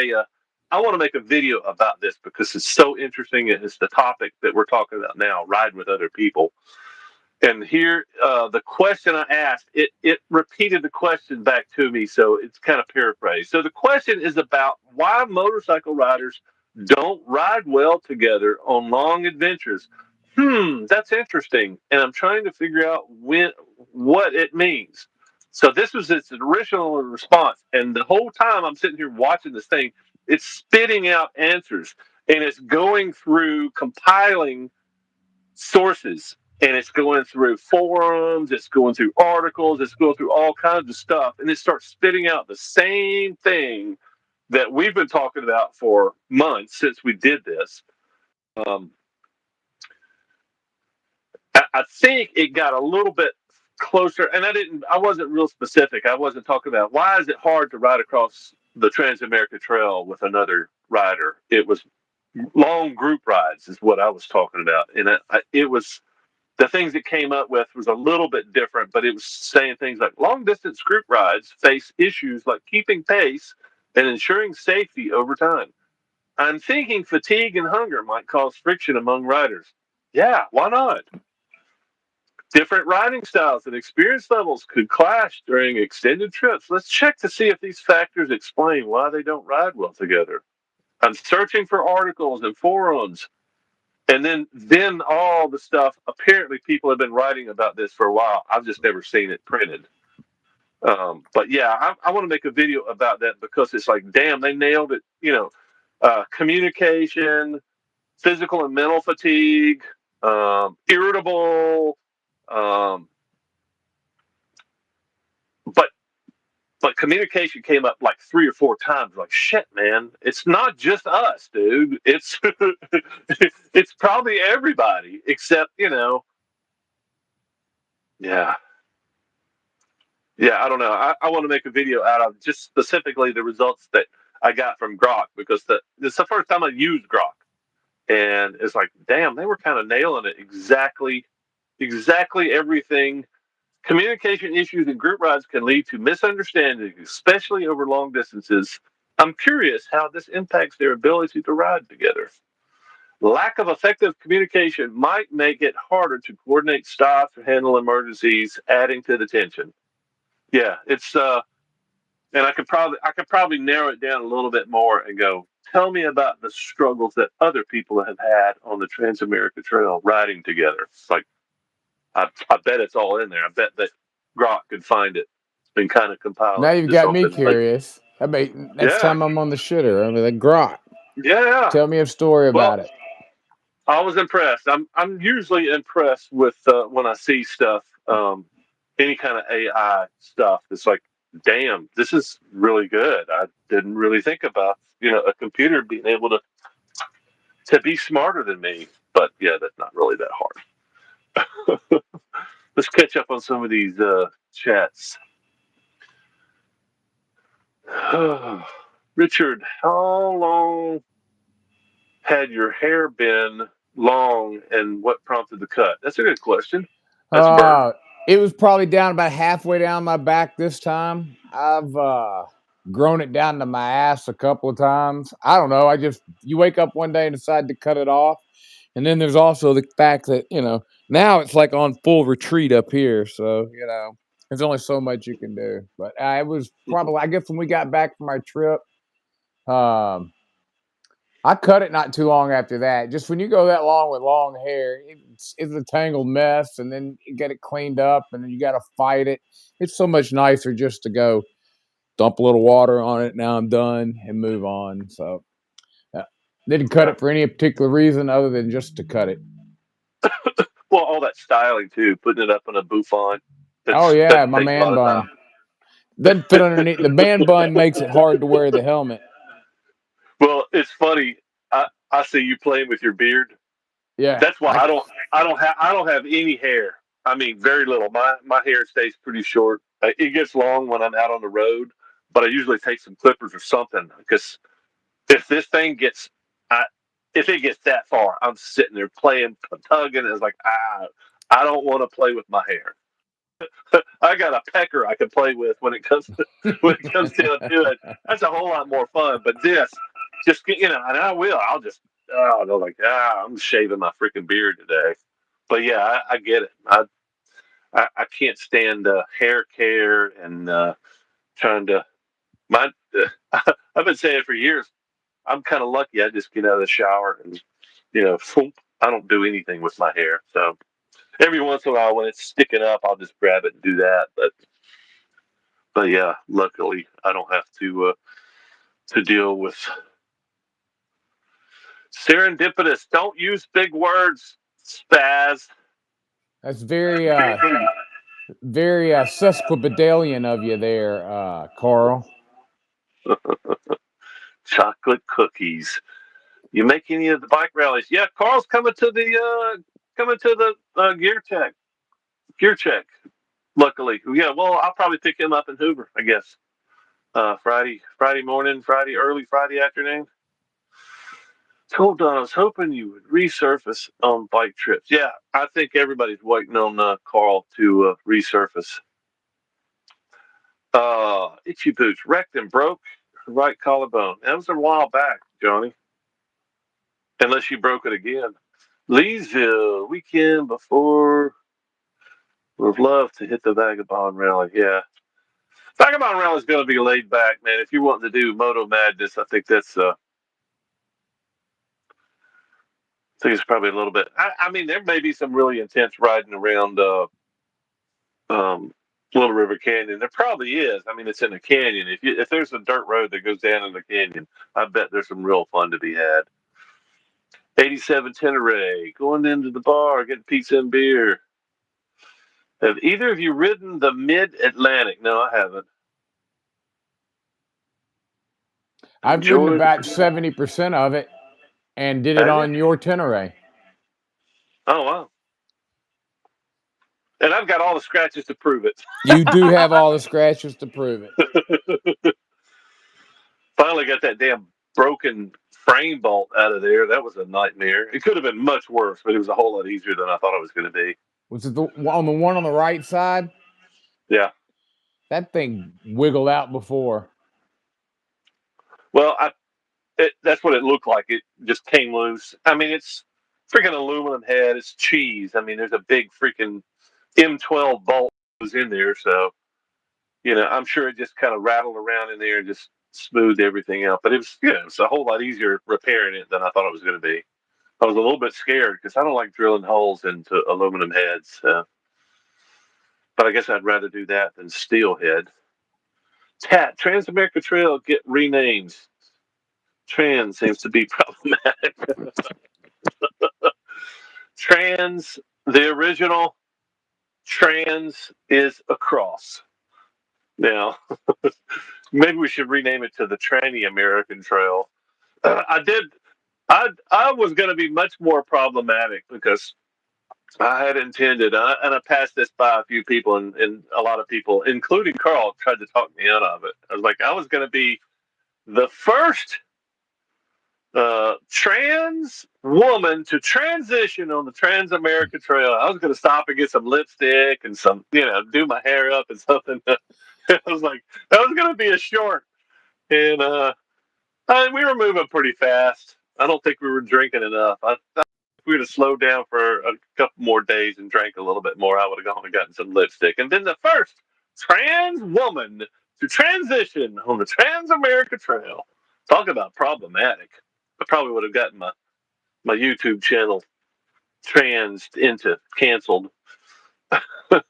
a video about this because it's so interesting. It's the topic that we're talking about now, riding with other people. And here, the question I asked, it repeated the question back to me, so it's kind of paraphrased. So the question is about why motorcycle riders don't ride well together on long adventures. That's interesting, and I'm trying to figure out what it means. So this was its original response, and the whole time I'm sitting here watching this thing, it's spitting out answers, and it's going through compiling sources, and it's going through forums, it's going through articles, it's going through all kinds of stuff, and it starts spitting out the same thing that we've been talking about for months since we did this. um, I think it got a little bit closer, and I wasn't real specific. I wasn't talking about why is it hard to ride across the Trans-America Trail with another rider. It was long group rides is what I was talking about, and it was the things it came up with was a little bit different, but it was saying things like long distance group rides face issues like keeping pace and ensuring safety over time. I'm thinking fatigue and hunger might cause friction among riders. Yeah, why not? Different riding styles and experience levels could clash during extended trips. Let's check to see if these factors explain why they don't ride well together. I'm searching for articles and forums, and then all the stuff. Apparently, people have been writing about this for a while. I've just never seen it printed. But yeah, I want to make a video about that because it's like, damn, they nailed it. Communication, physical and mental fatigue, irritable. Um, but but communication came up like 3 or 4 times. Like, shit, man, it's not just us, dude. It's it's probably everybody except yeah. Yeah, I don't know. I want to make a video out of just specifically the results that I got from Grok because it's the first time I used Grok, and it's like, damn, they were kind of nailing it exactly everything. Communication issues in group rides can lead to misunderstandings, especially over long distances. I'm curious how this impacts their ability to ride together. Lack of effective communication might make it harder to coordinate stops or handle emergencies, adding to the tension. Yeah, it's and I could probably narrow it down a little bit more and go, tell me about the struggles that other people have had on the Trans-America Trail riding together. It's like I bet it's all in there. I bet that Grok could find it and kind of compile Now it you've into got me something like, curious. I mean, next yeah, time I'm on the shitter, I'll be like, Grok, yeah. tell me a story Well, about it. I was impressed. I'm usually impressed with when I see stuff, any kind of AI stuff. It's like, damn, this is really good. I didn't really think about a computer being able to be smarter than me. But yeah, that's not really that hard. Let's catch up on some of these chats. Richard, how long had your hair been long, and what prompted the cut? That's a good question. That's Bert. Uh, it was probably down about halfway down my back this time. I've grown it down to my ass a couple of times. I don't know. You wake up one day and decide to cut it off. And then there's also the fact that, now it's like on full retreat up here. So, there's only so much you can do. But it was probably, I guess, when we got back from our trip, um, I cut it not too long after that. Just when you go that long with long hair, it's a tangled mess, and then you get it cleaned up, and then you got to fight it. It's so much nicer just to go dump a little water on it. Now I'm done and move on. So didn't cut Yeah. it for any particular reason other than just to cut it. Well, all that styling too, putting it up in a bouffant. Oh That yeah, my takes a lot man of bun time. doesn't fit underneath. The man bun makes it hard to wear the helmet. Well, it's funny. I see you playing with your beard. Yeah, That's why I don't have any hair. I mean, very little. My hair stays pretty short. It gets long when I'm out on the road, but I usually take some clippers or something because if this thing gets, I, if it gets that far, I'm sitting there playing, tugging. It's like I don't want to play with my hair. I got a pecker I can play with when it comes down to it. That's a whole lot more fun. But this, just and I will. I'll just I'm shaving my freaking beard today. But yeah, I get it. I can't stand hair care and trying to. My, I've been saying it for years. I'm kind of lucky. I just get out of the shower and I don't do anything with my hair. So every once in a while, when it's sticking up, I'll just grab it and do that. But yeah, luckily I don't have to deal with serendipitous. Don't use big words, spaz. That's very sesquipedalian of you there, Carl. Chocolate cookies. You make any of the bike rallies? Yeah, Carl's coming to the gear check. Luckily, yeah. Well, I'll probably pick him up in Hoover, I guess. Friday morning, early Friday afternoon. Hold on, I was hoping you would resurface on bike trips. Yeah, I think everybody's waiting on Carl to resurface. Itchy boots wrecked and broke right collarbone. That was a while back, Johnny. Unless you broke it again. Leesville weekend before. Would love to hit the Vagabond rally. Yeah, Vagabond rally is going to be laid back, man. If you want to do Moto Madness, I think it's probably a little bit. I mean, there may be some really intense riding around um, Little River Canyon. There probably is. I mean, it's in a canyon. If there's a dirt road that goes down in the canyon, I bet there's some real fun to be had. 87 Tenere, going into the bar, getting pizza and beer. Have either of you ridden the Mid Atlantic? No, I haven't. I've ridden Enjoyed. about 70% of it and did it Have you? on your Tenere. Oh wow! And I've got all the scratches to prove it. You do have all the scratches to prove it. Finally got that damn broken frame bolt out of there. That was a nightmare. It could have been much worse, but it was a whole lot easier than I thought it was going to be. Was it on the one on the right side? Yeah. That thing wiggled out before. Well, that's what it looked like. It just came loose. I mean, it's freaking aluminum head. It's cheese. I mean, there's a big freaking M12 bolt was in there, so I'm sure it just kind of rattled around in there and just smoothed everything out. But it's a whole lot easier repairing it than I thought it was going to be. I was a little bit scared because I don't like drilling holes into aluminum heads. But I guess I'd rather do that than steel head. Trans-America Trail get renamed. Trans seems to be problematic. Trans, the original trans is across. Now, maybe we should rename it to the Tranny American Trail. I did. I was going to be much more problematic because I had intended, and I passed this by a few people, and a lot of people, including Carl, tried to talk me out of it. I was like, I was going to be the first trans woman to transition on the Trans America Trail. I was going to stop and get some lipstick and some, do my hair up and something. I was like, that was going to be a short, and we were moving pretty fast. I don't think we were drinking enough. If we would have slowed down for a couple more days and drank a little bit more, I would have gone and gotten some lipstick. And then the first trans woman to transition on the Trans America Trail. Talk about problematic. I probably would have gotten my YouTube channel into canceled. Well,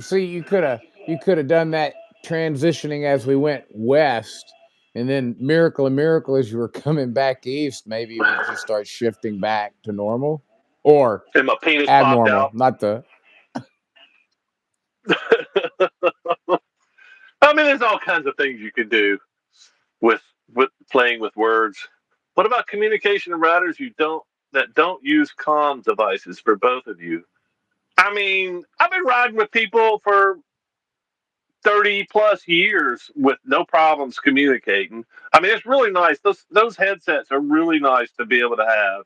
see, you could have done that transitioning as we went west, and then miracle and miracle as you were coming back east, maybe it would just start shifting back to normal or And my penis popped abnormal, out. not the. I mean, there's all kinds of things you can do with playing with words. What about communication riders that don't use comm devices for both of you? I mean, I've been riding with people for 30 plus years with no problems communicating. I mean, it's really nice. Those headsets are really nice to be able to have.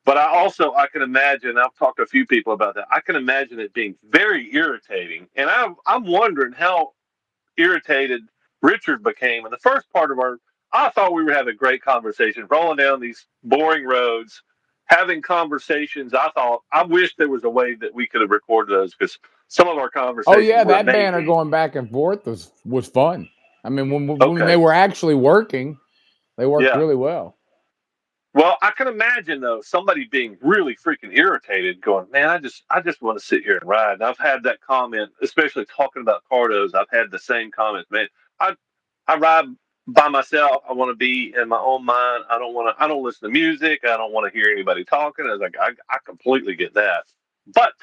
But I can imagine. I've talked to a few people about that. I can imagine it being very irritating, and I'm wondering how irritated Richard became in the first part of our. I thought we were having a great conversation, rolling down these boring roads, having conversations. I wish there was a way that we could have recorded those because Some of our Oh conversations yeah, were that banner amazing. going back and forth was fun. I mean, when they Okay. were actually working, they worked Yeah. really well. Well, I can imagine though somebody being really freaking irritated, going, "Man, I just want to sit here and ride." And I've had that comment, especially talking about cardos. I've had the same comments, man. I I ride by myself. I want to be in my own mind. I don't want to. I don't listen to music. I don't want to hear anybody talking. I was like, I completely get that, but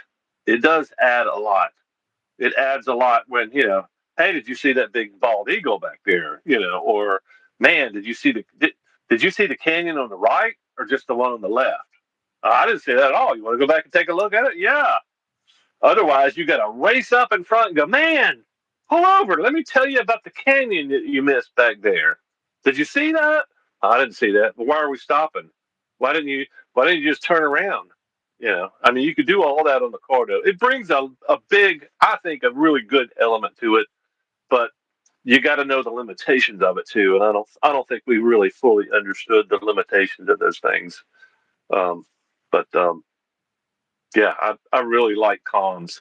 it does add a lot. It adds a lot when hey, did you see that big bald eagle back there? Or man, did you see the canyon on the right or just the one on the left? I didn't see that at all. You want to go back and take a look at it? Yeah. Otherwise, you got to race up in front and go, man, pull over. Let me tell you about the canyon that you missed back there. Did you see that? I didn't see that. But why are we stopping? Why didn't you? Why didn't you just turn around? I mean, you could do all that on the car, though. It brings a big, I think, a really good element to it. But you got to know the limitations of it too. And I don't think we really fully understood the limitations of those things. Um, but yeah, I really like comms.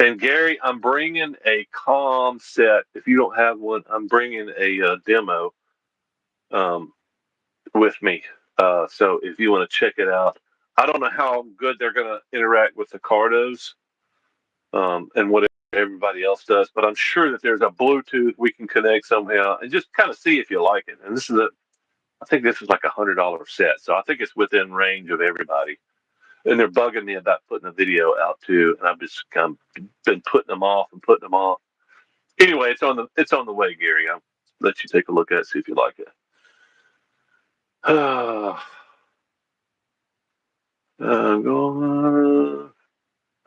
And Gary, I'm bringing a comm set. If you don't have one, I'm bringing a demo um, with me. So if you want to check it out, I don't know how good they're going to interact with the Cardos and what everybody else does, but I'm sure that there's a Bluetooth we can connect somehow and just kind of see if you like it. And I think this is like $100 set, so I think it's within range of everybody. And they're bugging me about putting a video out too, and I've just kind of been putting them off and putting them off. Anyway, it's on the way, Gary. I'll let you take a look at it, see if you like it. I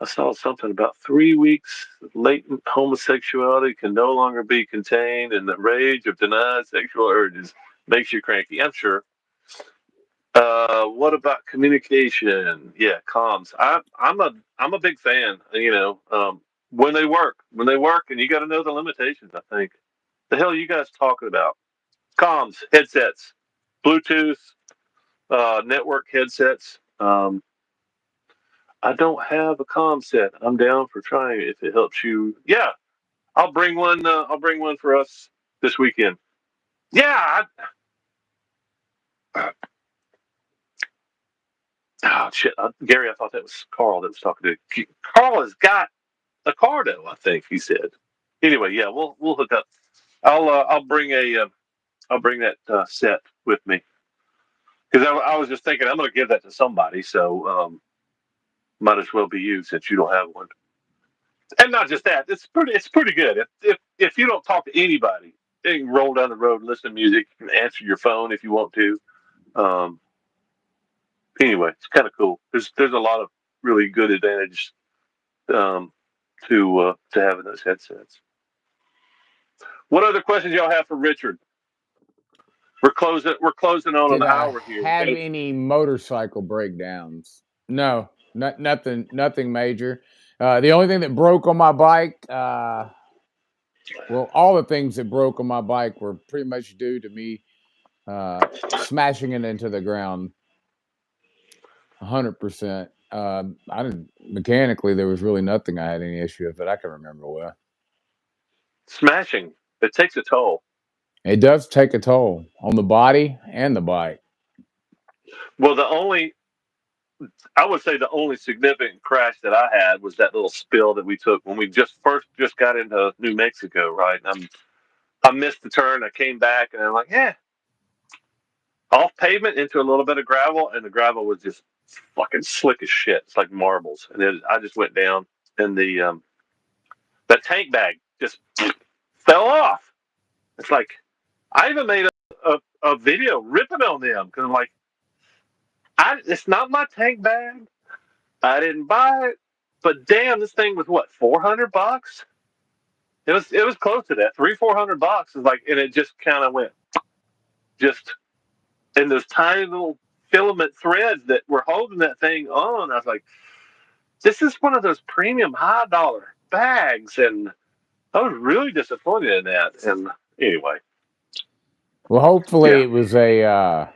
saw something about 3 weeks latent homosexuality can no longer be contained, and the rage of denied sexual urges makes you cranky. I'm sure. What about communication? Yeah, comms. I'm a big fan. When they work, and you got to know the limitations. I think. The hell are you guys talking about? Comms, headsets, Bluetooth, network headsets. I don't have a comm set. I'm down for trying it if it helps you. Yeah, I'll bring one. I'll bring one for us this weekend. Yeah. Oh shit, Gary. I thought that was Carl that was talking to. Carl has got a Cardo. I think he said. Anyway, yeah, we'll hook up. I'll bring I'll bring that set with me because I was just thinking I'm going to give that to somebody. So might as well be you since you don't have one. And not just that, it's pretty good. If you don't talk to anybody, you can roll down the road and listen to music. You can answer your phone if you want to. Um, anyway, it's kind of cool. There's a lot of really good advantage um, to having those headsets. What other questions y'all have for Richard? We're closing on an Did I hour here. We got have any motorcycle breakdowns? No, nothing major. The only thing that broke on my bike, well, all the things that broke on my bike were pretty much due to me smashing it into the ground 100%. I didn't mechanically. There was really nothing I had any issue with that I can remember well. smashing. It takes a toll. It does take a toll on the body and the bike. Well, I would say the only significant crash that I had was that little spill that we took when we just got into New Mexico, right? And I missed the turn. I came back and I'm like, yeah, off pavement into a little bit of gravel, and the gravel was just fucking slick as shit. It's like marbles, and I just went down, and the tank bag just fell off. It's like I even made a video ripping on them because I'm like, it's not my tank bag. I didn't buy it, but damn, this thing was what, $400? It was close to that, 300-400 bucks. Is like, and it just kind of went just in those tiny little filament threads that were holding that thing on. I was like, this is one of those premium high dollar bags, and I was really disappointed in that. And anyway, Well, hopefully yeah. it was a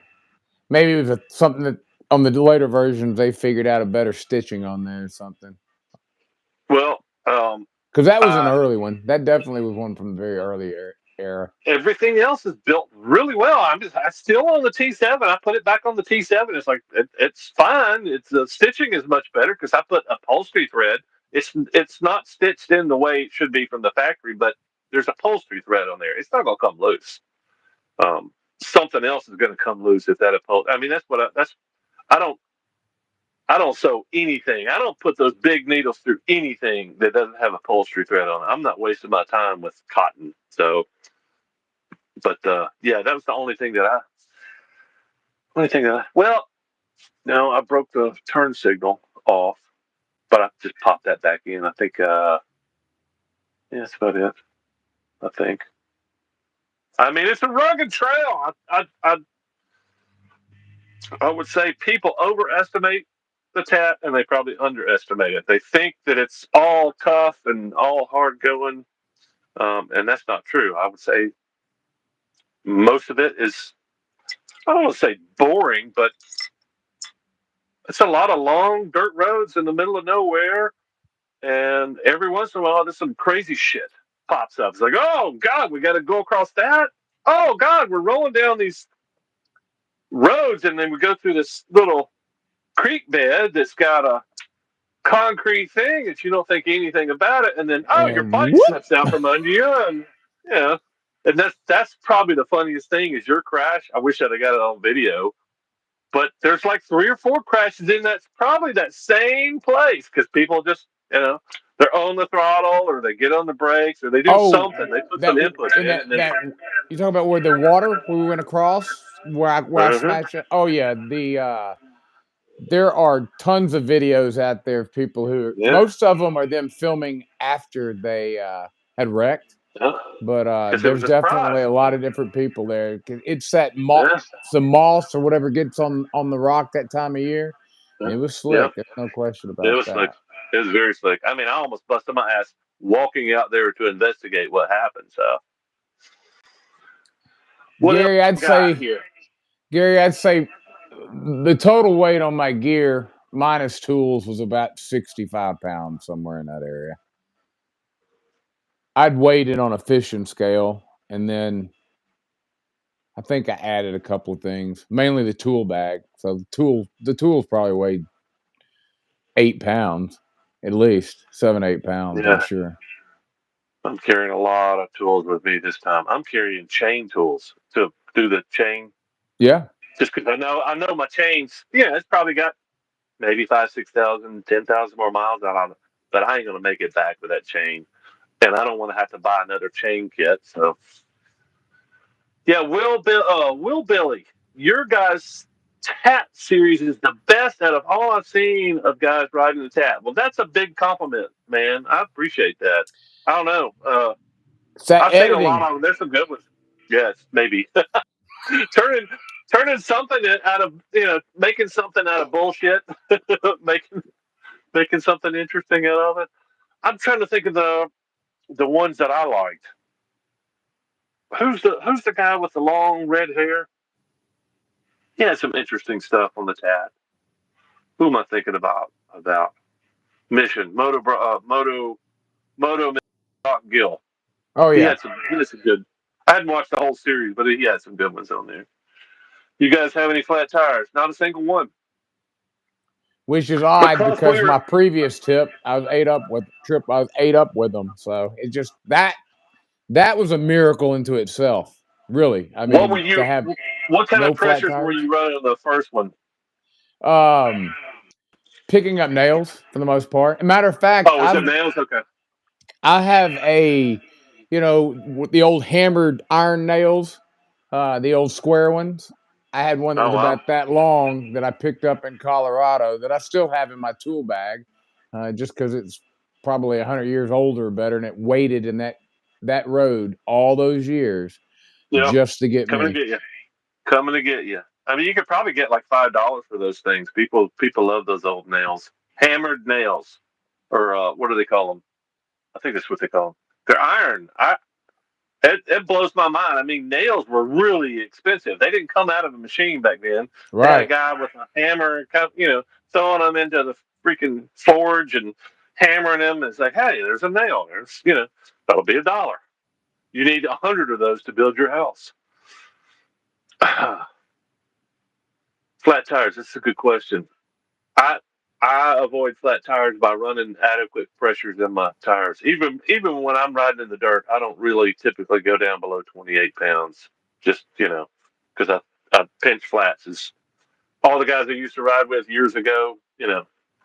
maybe it was something that on the later versions they figured out a better stitching on there or something. Well, Because that was an Uh, early one. That definitely was one from the very early era. Everything else is built really well. I still on the T7. I put it back on the T7. It's like it's fine. It's the stitching is much better because I put upholstery thread. It's not stitched in the way it should be from the factory, but there's upholstery thread on there. It's not gonna come loose. Something else is gonna come loose if that upholstery. I mean, I don't I don't sew anything. I don't put those big needles through anything that doesn't have upholstery thread on it. I'm not wasting my time with cotton. So, but yeah, that was the only thing that well, no, I broke the turn signal off, but I just popped that back in. I think yeah, that's about it. I think. I mean, it's a rugged trail. I would say people overestimate the Tat and they probably underestimate it. They think that it's all tough and all hard going, and that's not true. I would say most of it is, I don't want to say boring, but it's a lot of long dirt roads in the middle of nowhere. And every once in a while, there's some crazy shit pops up. It's like, oh, God, we got to go across that. Oh, God, we're rolling down these roads. And then we go through this little creek bed that's got a concrete thing that you don't think anything about it. And then, oh, your And bike whoop! slips out from under you. And, yeah. And that's probably the funniest thing is your crash. I wish I'd have got it on video. But there's like 3 or 4 crashes in that's probably that same place because people just, they're on the throttle or they get on the brakes or they do Oh, something. They put that some input in in and then, that you talking about where the water where we went across where I uh-huh, smashed it? Oh yeah, there are tons of videos out there of people who yeah, most of them are them filming after they had wrecked, yeah, but because it was there's a surprise. definitely a lot of different people there. It's that Yeah, some moss or whatever gets on the rock that time of year. yeah, It was yeah. slick. There's no question It about was slick. that. It was very slick. I mean, I almost busted my ass walking out there to investigate what happened. So, what else Gary, I'd got say here? Gary, I'd say the total weight on my gear minus tools was about 65 pounds, somewhere in that area. I'd weighed it on a fishing scale, and then I think I added a couple of things, mainly the tool bag. So the tools probably weighed 8 pounds, at least 7, 8 pounds, I'm Yeah, sure. I'm carrying a lot of tools with me this time. I'm carrying chain tools to do the chain Yeah. just because I know my chains. Yeah, it's probably got maybe 5, 6,000, 10,000 more miles out on it, but I ain't gonna make it back with that chain, and I don't want to have to buy another chain kit. So yeah, Will Billy, your guys' Tat series is the best out of all I've seen of guys riding the Tat. Well, that's a big compliment, man. I appreciate that. I don't know. It's that I've seen a lot editing. of them. There's some good ones. Yes, maybe turning turning something out of making something out of bullshit, making making something interesting out of it. I'm trying to think of the ones that I liked. Who's the guy with the long red hair? He had some interesting stuff on the tat. Who am I thinking about Mission Moto Gill. Oh He yeah. had some good. I hadn't watched the whole series, but he had some good ones on there. You guys have any flat tires? Not a single one. Which is odd Because we because were my previous trip I was ate up with them. So it just that was a miracle into itself. Really. I what were mean, you? to have What kind of no flat pressures were tires. you running on the first one? Um, Picking up nails for the most part. Matter of fact, Oh, was it nails? Okay. I have with the old hammered iron nails, the old square ones. I had one that Oh was wow. about that long that I picked up in Colorado that I still have in my tool bag, just because it's probably 100 years old or better, and it waited in that road all those years Yep. just to get Coming to me. get you. Coming to get you. I mean, you could probably get like $5 for those things. People love those old nails, hammered nails, or what do they call them? I think that's what they call them. They're iron. It blows my mind. I mean, nails were really expensive. They didn't come out of a machine back then. They had a Right. guy with a hammer, throwing them into the freaking forge, and hammering them. It's like, hey, there's a nail. That'll be $1. You need 100 of those to build your house. Flat tires. That's a good question. I I avoid flat tires by running adequate pressures in my tires. Even when I'm riding in the dirt, I don't really typically go down below 28 pounds. Just because I pinch flats. Is all the guys I used to ride with years ago.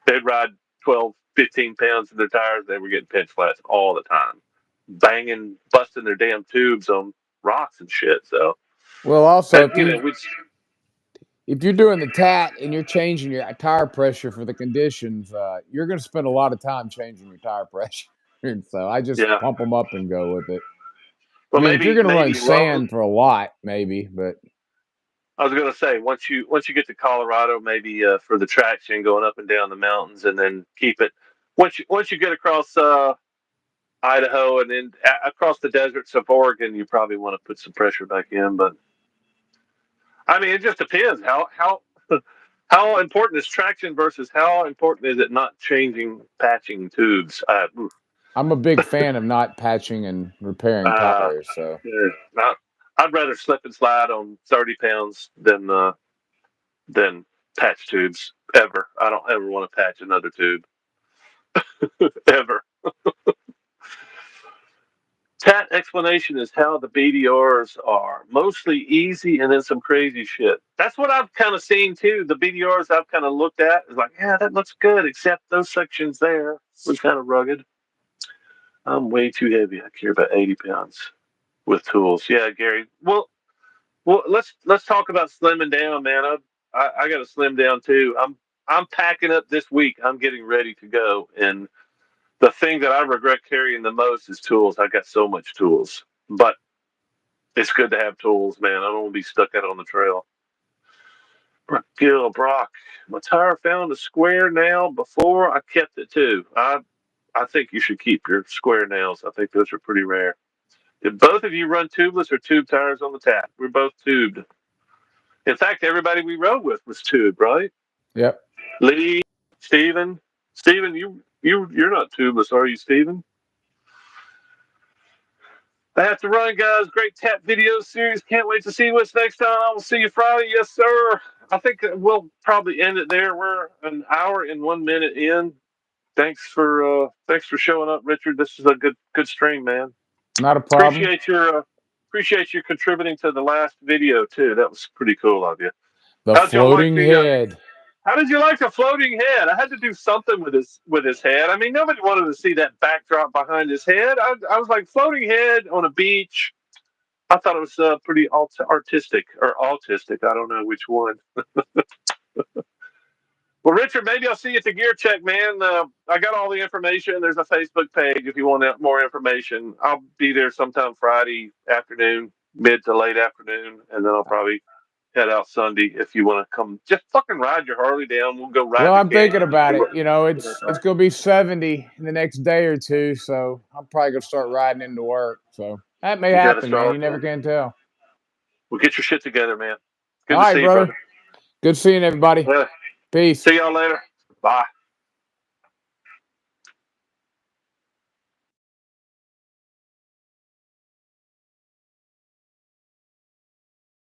They'd ride 12, 15 pounds in their tires. They were getting pinch flats all the time, banging, busting their damn tubes on rocks and shit. So, Well, also, and, we if you're doing the tat and you're changing your tire pressure for the conditions, you're going to spend a lot of time changing your tire pressure. And so I just yeah. pump them up and go with it. I Well, mean, if you're going to run maybe loan. sand for a lot, maybe, but I was going to say once you get to Colorado, maybe for the traction going up and down the mountains, and then keep it. Once you get across Idaho and then across the deserts of Oregon, you probably want to put some pressure back in. But I mean, it just depends how how important is traction versus how important is it not changing patching tubes. I'm a big fan of not patching and repairing Uh, tires. So not, I'd rather slip and slide on 30 pounds than patch tubes ever. I don't ever want to patch another tube ever. Tat explanation is how the BDRs are mostly easy and then some crazy shit. That's what I've kind of seen too. The BDRs I've kind of looked at is like, yeah, that looks good, except those sections there were kind of rugged. I'm way too heavy. I carry about 80 pounds with tools. Yeah, Gary. Well, let's talk about slimming down, man. I got to slim down too. I'm packing up this week. I'm getting ready to go, and the thing that I regret carrying the most is tools. I got so much tools, but it's good to have tools, man. I don't want to be stuck out on the trail. Brock, my tire found a square nail before. I kept it too. I think you should keep your square nails. I think those are pretty rare. Did both of you run tubeless or tube tires on the tap? We're both tubed. In fact, everybody we rode with was tubed, right? yep. Lee, Steven. Steven, you're not tubeless, are you, Steven? I have to run, guys. Great tap video series. Can't wait to see what's next time. I will see you Friday. Yes, sir. I think we'll probably end it there. We're an hour and 1 minute in. Thanks for showing up, Richard. This is a good stream, man. Not a problem. Appreciate you contributing to the last video too. That was pretty cool of you. The How'd y'all like floating the head. How did you like the floating head? I had to do something with his head. I mean, nobody wanted to see that backdrop behind his head. I was like, floating head on a beach. I thought it was pretty artistic or autistic. I don't know which one. Well, Richard, maybe I'll see you at the gear check, man. I got all the information. There's a Facebook page if you want more information. I'll be there sometime Friday afternoon, mid to late afternoon, and then I'll probably head out Sunday if you want to come. Just fucking ride your Harley down. We'll go ride Well, the I'm thinking canyon. about it. It's going to be 70 in the next day or two, so I'm probably going to start riding into work. So that may You got to happen, man. start. You never can tell. We'll get your shit together, man. All Good to right, see you, brother. brother. Good seeing everybody. Yeah. Peace. See y'all later. Bye.